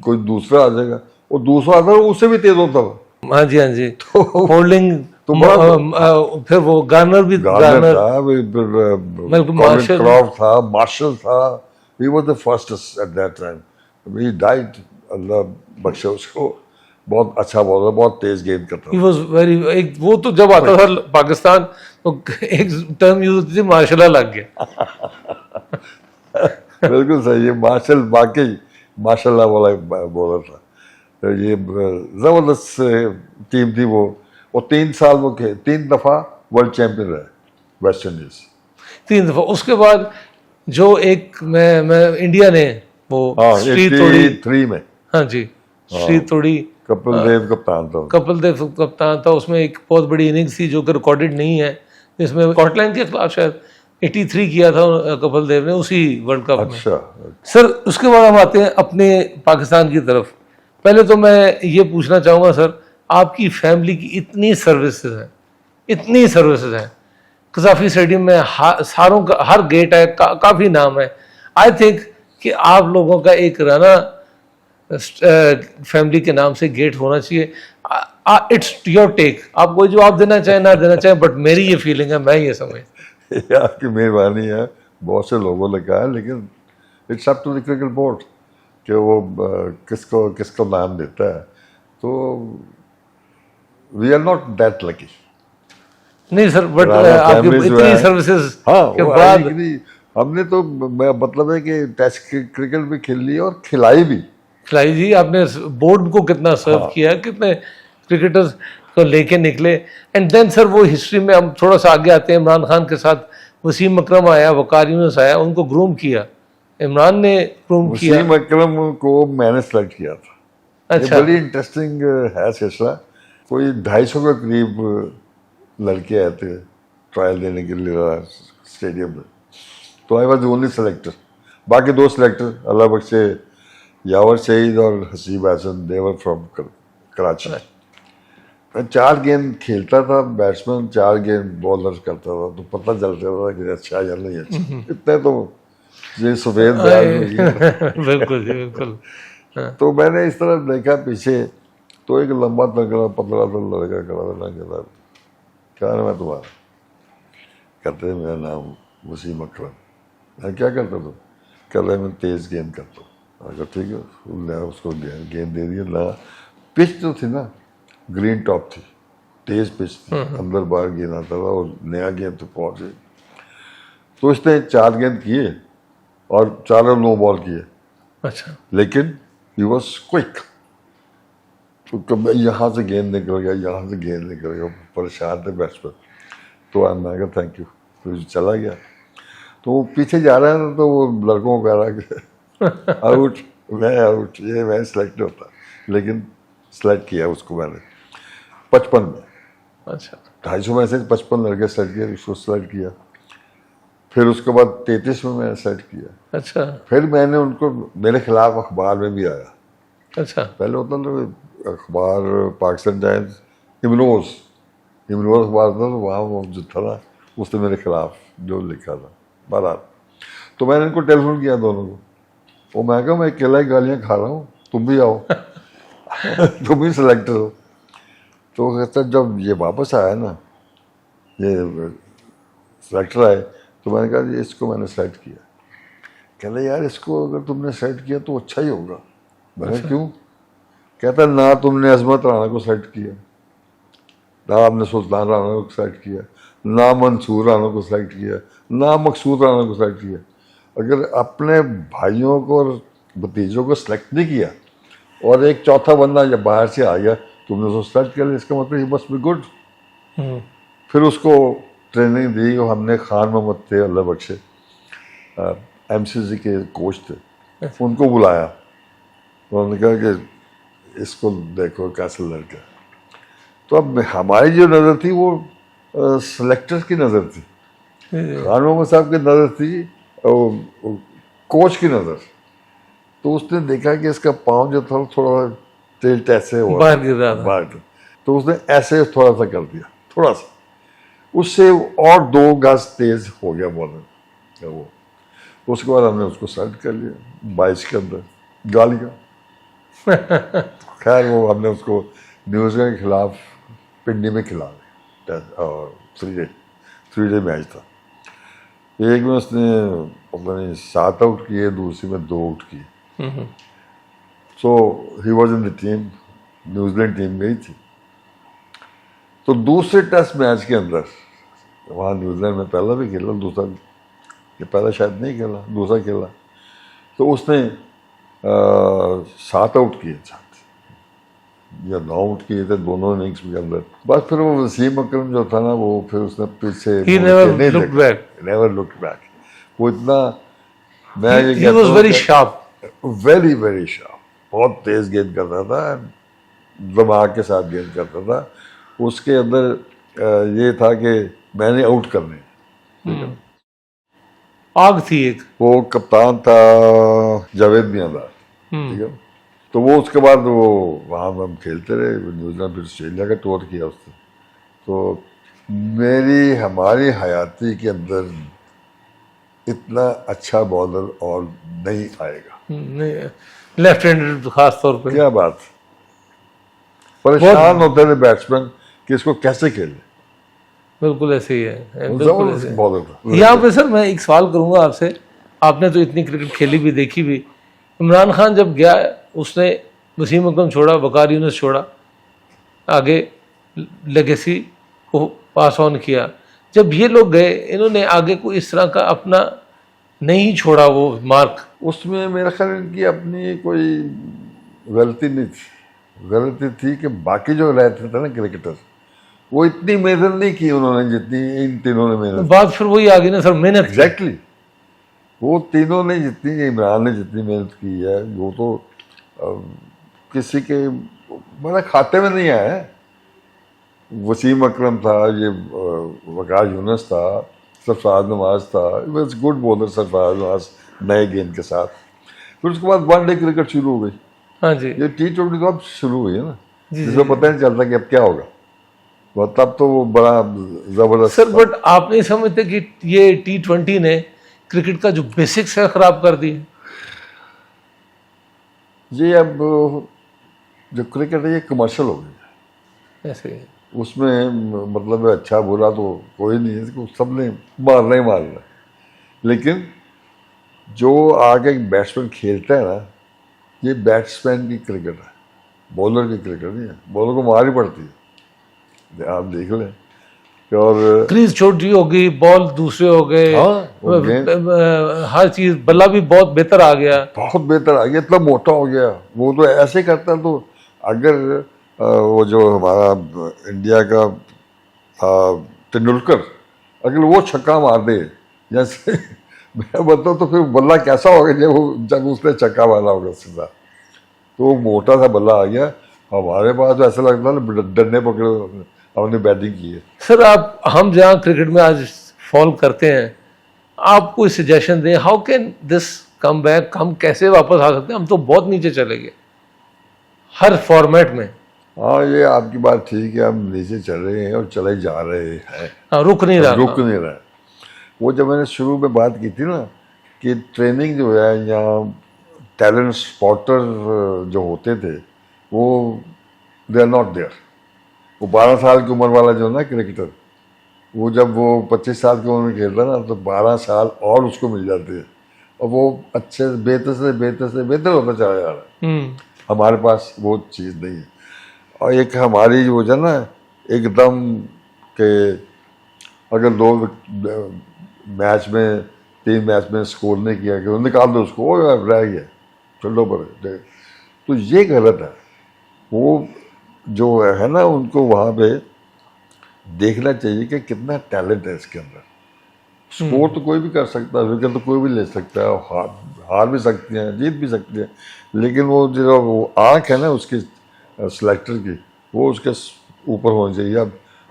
कोई दूसरा आ जाएगा, वो दूसरा आता है उससे भी तेज होता था। हाँ जी होल्डिंग तो फिर वो गार्नर भी गार्नर था, कॉलिन क्रॉफ्ट था, मार्शल था। He was the first at that time. He died, अल्लाह बख्शे उसको। बहुत अच्छा बॉलर, बहुत तेज गेंद करता ही था। वाज वेरी एक वो तो जब आता था पाकिस्तान तो एक टर्म यूज होती थी मार्शल लग गया। बिल्कुल सही है, मार्शल वाकई माशाल्लाह वाला बॉलर था। तो ये जबरदस्त टीम थी वो। और 3 साल वो 3 दफा वर्ल्ड चैंपियन रहे वेस्ट इंडीज। 3 दफा। उसके बाद जो एक मैं इंडिया ने वो हाँ, स्ट्रीट तोड़ी। 83 में हाँ जी स्ट्रीट तोड़ी। कपिल देव कप्तान था। कपिल देव कप्तान था। उसमें एक बहुत बड़ी इनिंग्स थी जो कि रिकॉर्डेड नहीं है, जिसमें स्कॉटलैंड के खिलाफ शायद 83 किया था कपिल देव ने उसी वर्ल्ड कप में। अच्छा, सर उसके बाद हम आते हैं अपने पाकिस्तान की तरफ। पहले तो मैं ये पूछना चाहूँगा सर, आपकी फैमिली की इतनी सर्विसेज हैं कजाफी स्टेडियम में, सारों का हर गेट है, काफ़ी नाम है। आई थिंक कि आप लोगों का एक राना फैमिली के नाम से गेट होना चाहिए। इट्स योर टेक, आप कोई जवाब देना चाहे ना देना चाहे, बट मेरी ये फीलिंग है, मैं ये समझ। ये आपकी मेहरबानी है, बहुत से लोगों ने कहा है, लेकिन it's up to the cricket board कि वो किसको नाम देता है। तो we are not that lucky. नहीं सर, बट आपकी इतनी सर्विसेज हाँ, के वो बाद आएगी नहीं। हमने तो मतलब है कि टेस्ट क्रिकेट भी खेल ली और खिलाई भी। खिलाई जी, आपने बोर्ड को कितना सर्व किया, कितने क्रिकेटर्स को लेके निकले। एंड देन सर वो हिस्ट्री में हम थोड़ा सा आगे आते हैं। इमरान खान के साथ वसीम अकरम आया, वकार यूनुस आया, उनको ग्रूम किया, इमरान ने ग्रूम किया। वसीम अकरम को मैंने सेलेक्ट किया था। अच्छा। ये बड़ी इंटरेस्टिंग है सिलसिला। कोई 250 के करीब लड़के आए थे ट्रायल देने के लिए स्टेडियम में, तो आई वॉज ओनली सेलेक्टर। बाकी 2 सेलेक्टर अल्लाह बख्शे, यावर शहीद और हसीब हसन, देवर फ्रॉम कराची। मैं 4 गेंद खेलता था, बैट्समैन 4 गेंद बॉलर करता था, तो पता चलता था कि अच्छा या नहीं अच्छा। इतने तो ये सफेद बिल्कुल जी, बिल्कुल। तो मैंने इस तरह देखा पीछे, तो एक लंबा तगड़ा पतला सा लड़का खड़ा था ना, कहता क्या नाम है तुम्हारा? कहते मेरा नाम वसीम अकरम। मैं क्या करता तुम? कह रहे मैं तेज गेंद करता हूँ। अगर ठीक है, उसको गेंद दे दिया ना। पिच तो थी ना, ग्रीन टॉप थी, तेज पिच थी, अंदर बाहर गेंद आता था और नया गेंद तो पहुंचे। तो इसने 4 गेंद किए और 4 नो बॉल किए। अच्छा। लेकिन ही वॉज क्विक, तो कब यहाँ से गेंद निकल गया, यहाँ से गेंद निकल गया, परेशान थे बैट्समैन। तो मैं कहा थैंक यू, फिर चला गया। तो वो पीछे जा रहा है, तो वो लड़कों को कह रहा कि आउट, मैं आउट, ये मैं सेलेक्ट होता। लेकिन सेलेक्ट किया उसको मैंने 55 में। अच्छा। 250 में से 55 लड़के सेलेक्ट किए, उसको सेलेक्ट किया। फिर उसके बाद 33 में मैंने सेलेक्ट किया। अच्छा। फिर मैंने उनको, मेरे खिलाफ अखबार में भी आया। अच्छा। पहले होता था अखबार पाकिस्तान टाइम्स, इमरोज अखबार था, तो वहाँ वो जो था ना, उसने मेरे खिलाफ जो लिखा था बारात। तो मैंने इनको टेलीफोन किया दोनों को, वो मैं कहा मैं अकेला ही गालियाँ खा रहा हूँ, तुम भी आओ तुम भी सिलेक्टर हो। तो कहता जब ये वापस आया ना, ये सेलेक्टर आए, तो मैंने कहा जी इसको मैंने सेलेक्ट किया। कहता यार इसको अगर तुमने सेलेक्ट किया तो अच्छा ही होगा। मैंने क्यों? कहता ना तुमने अजमत राना को सेलेक्ट किया, ना आपने सुल्तान राना को सेलेक्ट किया, ना मंसूर राना को सेलेक्ट किया, ना मकसूद राना को सेलेक्ट किया। अगर अपने भाइयों को और भतीजों को सेलेक्ट नहीं किया और एक चौथा बंदा जब बाहर से आ गया, तुमने उसको सेलेक्ट कर लिया, इसका मतलब ही मस्ट बी गुड। फिर उसको ट्रेनिंग दी और हमने खान मोहम्मद थे अल्लाह बख्शे, MCC के कोच थे, उनको बुलाया। उन्होंने कहा कि इसको देखो कैसा लड़का। तो अब हमारी जो नज़र थी वो सेलेक्टर की नज़र थी, खान मोहम्मद साहब की नज़र थी कोच की नज़र। तो उसने देखा कि इसका पाँव जो था थोड़ा टिल्ट ऐसे हुआ, बाहर गिर रहा था। बाहर। तो उसने ऐसे थोड़ा सा कर दिया, थोड़ा सा, उससे और 2 गज तेज हो गया बॉलर वो। उसके बाद हमने उसको सेलेक्ट कर लिया 22 के अंदर, गालियाँ खैर वो हमने उसको न्यूजीलैंड के खिलाफ पिंडी में खिला दिया, और 3 डे मैच था। एक में उसने पता नहीं 7 आउट किए, दूसरी में 2 आउट किए। So he was in the team, New Zealand team गई थी। तो दूसरे टेस्ट मैच के अंदर वहाँ न्यूजीलैंड में पहला भी खेला, दूसरा ये पहला शायद नहीं खेला, दूसरा खेला। तो उसने 7 आउट किए थे या 9 आउट किए थे दोनों इनिंग्स के अंदर। बस फिर वो वसीम अकरम जो था ना, वो फिर उसने पीछे नेवर लुक्ड बैक। वो इतना, मैं ये कहता हूँ very sharp, very very sharp, बहुत तेज गेंद करता था, दिमाग के साथ गेंद करता था। उसके अंदर ये था कि मैंने आउट करने। आग थी एक। वो कप्तान था जावेद मियांदार, ठीक है। तो वो उसके बाद वो वहाँ हम खेलते रहे, न्यूजीलैंड फिर ऑस्ट्रेलिया का टूर किया उसने। तो हमारी हयाती के अंदर इतना अच्छा बॉलर और नहीं आएगा, नहीं, लेफ्ट हैंडेड खास तौर पे। क्या बात, परेशान होते थे बैट्समैन कि इसको कैसे खेले। बिल्कुल ऐसे ही है, जबरदस्त बॉलर था। यहाँ पे सर मैं एक सवाल करूंगा आपसे, आपने तो इतनी क्रिकेट खेली भी देखी भी। इमरान खान जब गया, उसने वसीम अकरम छोड़ा, वकार यूनुस छोड़ा, आगे लेगेसी को पास ऑन किया। जब ये लोग गए, इन्होंने आगे को इस तरह का अपना नहीं छोड़ा वो मार्क। उसमें मेरा ख्याल इनकी अपनी कोई गलती नहीं थी, गलती थी कि बाकी जो रहते थे ना क्रिकेटर, वो इतनी मेहनत नहीं की उन्होंने जितनी इन तीनों ने मेहनत। बात फिर वही आ गई ना सर, मेहनत की। एग्जैक्टली वो तीनों ने जितनी, इमरान ने जितनी मेहनत की है वो तो किसी के मतलब खाते में नहीं आया है। वसीम अकरम था, ये वकास यूनुस था, सरफराज नवाज था, was good bowler Sarfaraz Nawaz नए गेंद के साथ। फिर उसके बाद वनडे क्रिकेट शुरू हो गई। हाँ जी। ये T20 तो अब शुरू हुई है ना, जी, जिसमें पता नहीं चलता कि अब क्या होगा। वो तब तो वो बड़ा जबरदस्त सर बट आप नहीं समझते कि ये T20 ने क्रिकेट का जो बेसिक्स है खराब कर दिए? ये अब जो क्रिकेट है ये कमर्शियल हो गई है। ऐसे उसमें मतलब अच्छा बुरा तो कोई नहीं है, इसको सबने मारना ही मारना है। लेकिन जो आगे एक बैट्समैन खेलता है ना, ये बैट्समैन की क्रिकेट है, बॉलर की क्रिकेट नहीं है। बॉलर को मार ही पड़ती है, आप देख लें। और क्रीज छोटी हो गई, बॉल दूसरे हो गए। हाँ, वो गेंद हर चीज, बल्ला भी बहुत बेहतर आ गया। बहुत बेहतर आ गया, इतना मोटा हो गया। वो तो ऐसे करता, तो अगर वो जो हमारा इंडिया का तेंदुलकर, अगर वो छक्का मार दे जैसे मैं बताऊँ, तो फिर बल्ला कैसा होगा जब उसने छक्का मारा होगा सीधा। तो वो मोटा सा बल्ला आ गया। हमारे पास तो ऐसा लगता है ना डंडे पकड़े हमने बैटिंग की है। सर आप, हम जहाँ क्रिकेट में आज फॉल करते हैं, आप कोई सजेशन दें, how can this come back? हम कैसे वापस आ सकते हैं? हम तो बहुत नीचे चले गए हर फॉर्मेट में। हाँ, ये आपकी बात ठीक है, हम नीचे चल रहे हैं और चले जा रहे हैं, हाँ, रुक नहीं रहा। रुक नहीं रहा है। वो जब मैंने शुरू में बात की थी ना कि ट्रेनिंग जो है या टैलेंट स्पॉटर जो होते थे, वो दे आर नॉट देयर। वो 12 साल की उम्र वाला जो है ना क्रिकेटर, वो जब वो 25 साल की उम्र में खेलता है ना, तो 12 साल और उसको मिल जाते हैं, और वो अच्छे बेहतर से बेहतर होता चला जा रहा है। हमारे पास वो चीज़ नहीं है। और एक हमारी जो है ना, एकदम के अगर 2 मैच में 3 मैच में स्कोर नहीं किया कि निकाल दो उसको, वो रह गया, चलो पर। तो ये गलत है। वो जो है ना, उनको वहाँ पे देखना चाहिए कि कितना टैलेंट है इसके अंदर। स्कोर तो कोई भी कर सकता है, विकेट तो कोई भी ले सकता है, हार भी सकती हैं, जीत भी सकती है। लेकिन वो जो वो आँख है ना उसकी सिलेक्टर की, वो उसके ऊपर होनी चाहिए।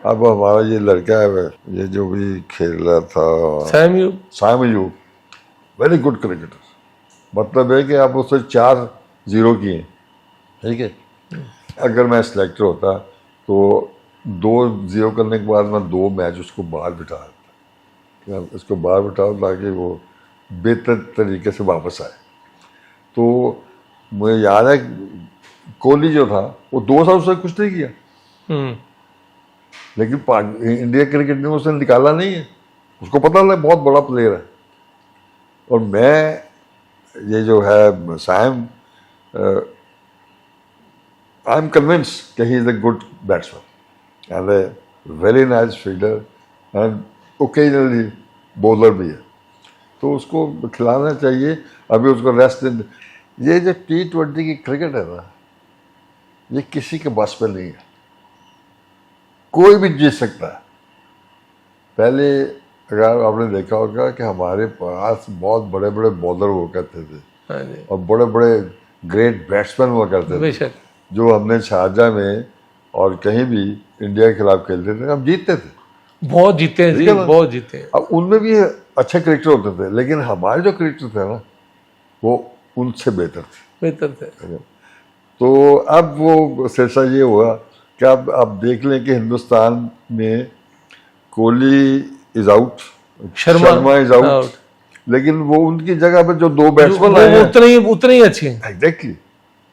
अब हमारा ये लड़का है, ये जो भी खेल रहा था Sam Ayub, very good cricketer. मतलब है कि आप उससे 4-0 किए, ठीक है। अगर मैं सिलेक्टर होता तो 2-0 करने के बाद मैं 2 मैच उसको बाहर बिठा देता, इसको बाहर बिठाओ ताकि वो बेहतर तरीके से वापस आए। तो मुझे याद है कोहली जो था, वो 2 साल उसने कुछ नहीं किया, लेकिन इंडिया क्रिकेट ने उसे निकाला नहीं है। उसको पता लगा बहुत बड़ा प्लेयर है। और मैं ये जो है सैम, आई एम कन्विंस कि ही is a good batsman and a very nice fielder and occasionally bowler भी है। तो उसको खिलाना चाहिए, अभी उसको रेस्ट। ये जो T20 की क्रिकेट है ना, ये किसी के बस में नहीं है, कोई भी जीत सकता है। पहले अगर आपने देखा होगा कि हमारे पास बहुत बड़े बड़े बॉलर हुआ करते थे और बड़े बड़े ग्रेट बैट्समैन हुआ करते थे, जो हमने शारजा में और कहीं भी इंडिया के खिलाफ खेलते थे, हम जीतते थे, बहुत जीते हैं जी, बहुत जीते हैं। अब उनमें भी अच्छे क्रिकेटर होते थे, लेकिन हमारे जो क्रिकेटर थे ना, वो उनसे बेहतर थे। तो अब वो सिलसिला ये हुआ कि अब आप देख लें कि हिंदुस्तान में Kohli is out, Sharma is out, लेकिन वो उनकी जगह पर जो 2 बैट्समैन आए हैं उतने ही अच्छे हैं। एग्जैक्टली।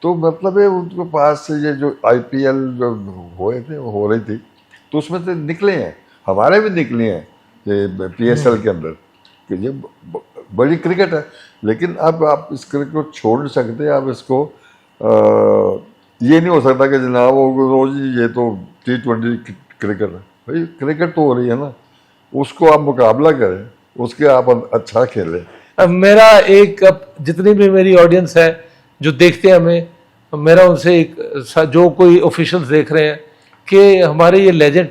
तो मतलब है उनके पास से ये जो IPL जो हुए थे, वो हो रही थी, तो उसमें से निकले हैं, हमारे भी निकले हैं ये PSL के अंदर, कि ये बड़ी क्रिकेट है। लेकिन अब आप इस क्रिकेट को छोड़ नहीं सकते। आप इसको ये नहीं हो सकता कि जनाब वो रोज ये तो T20 क्रिकेट है। भाई क्रिकेट तो हो रही है ना, उसको आप मुकाबला करें, उसके आप अच्छा खेलें, अब मेरा एक, अब जितनी भी मेरी ऑडियंस है जो देखते हैं हमें, मेरा उनसे एक, जो कोई ऑफिशियल्स देख रहे हैं कि हमारे ये लेजेंड,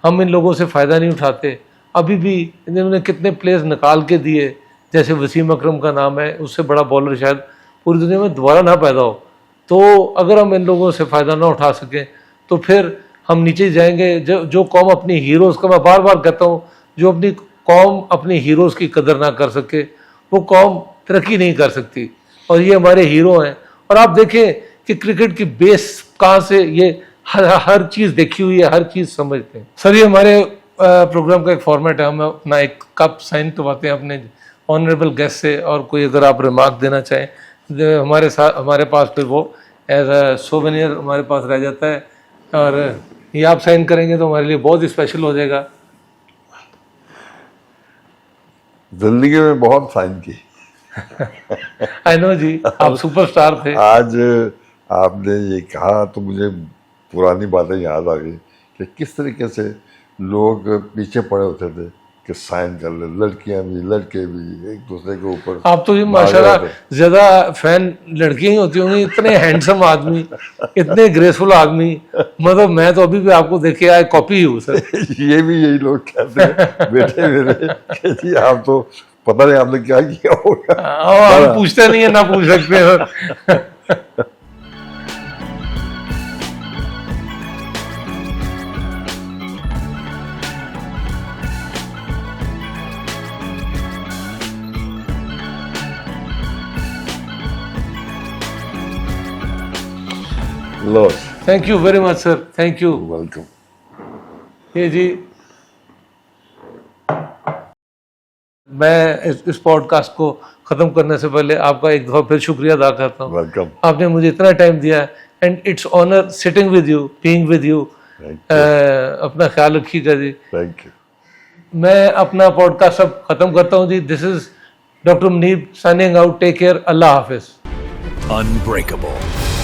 हम इन लोगों से फ़ायदा नहीं उठाते। अभी भी इन्होंने कितने प्लेयर्स निकाल के दिए, जैसे वसीम अकरम का नाम है, उससे बड़ा बॉलर शायद पूरी दुनिया में दोबारा ना पैदा हो। तो अगर हम इन लोगों से फ़ायदा ना उठा सकें तो फिर हम नीचे जाएंगे। जो कौम अपनी हीरोज़ का, मैं बार बार कहता हूँ, जो अपनी कौम अपनी हीरोज़ की कदर ना कर सके वो कौम तरक्की नहीं कर सकती। और ये हमारे हीरो हैं। और आप देखें कि क्रिकेट की बेस कहाँ से, ये हर चीज़ देखी हुई है, हर चीज़ समझते हैं। सर ये हमारे प्रोग्राम का एक फॉर्मेट है, हम अपना एक कप साइन करवाते हैं अपने ऑनरेबल गेस्ट से, और कोई अगर आप रिमार्क देना चाहें हमारे साथ, हमारे पास फिर वो एज अ सोवेनियर हमारे पास रह जाता है। और ये आप साइन करेंगे तो हमारे लिए बहुत ही स्पेशल हो जाएगा। जिंदगी में बहुत साइन की। आई नो जी, आप सुपरस्टार थे। आज आपने ये कहा तो मुझे पुरानी बातें याद आ गई कि किस तरीके से लोग पीछे पड़े होते थे कि साइन कर ले, लड़कियां भी लड़के भी एक दूसरे के ऊपर। आप तो जी माशाल्लाह ज्यादा फैन लड़कियां ही होती होंगी, इतने हैंडसम आदमी, इतने ग्रेसफुल आदमी, मतलब मैं तो अभी भी आपको देखे आए कॉपी हूँ सर। ये भी यही लोग कहते हैं बेटे मेरे कि जी आप तो पता नहीं आपने क्या किया होगा। हम पूछते नहीं है, ना पूछ सकते हैं। लो, thank you very much sir, thank you. Welcome. ये जी, मैं इस पॉडकास्ट को ख़त्म करने से पहले आपका एक दफ़ा फिर शुक्रिया अदा करता हूँ। वेलकम। आपने मुझे इतना टाइम दिया, and it's honour sitting with you, being with you. अपना ख्याल रखिएगा जी। Thank you. मैं अपना पॉडकास्ट अब ख़त्म करता हूँ जी। This is doctor Munib signing out. Take care, अल्लाह हाफिज़। Unbreakable.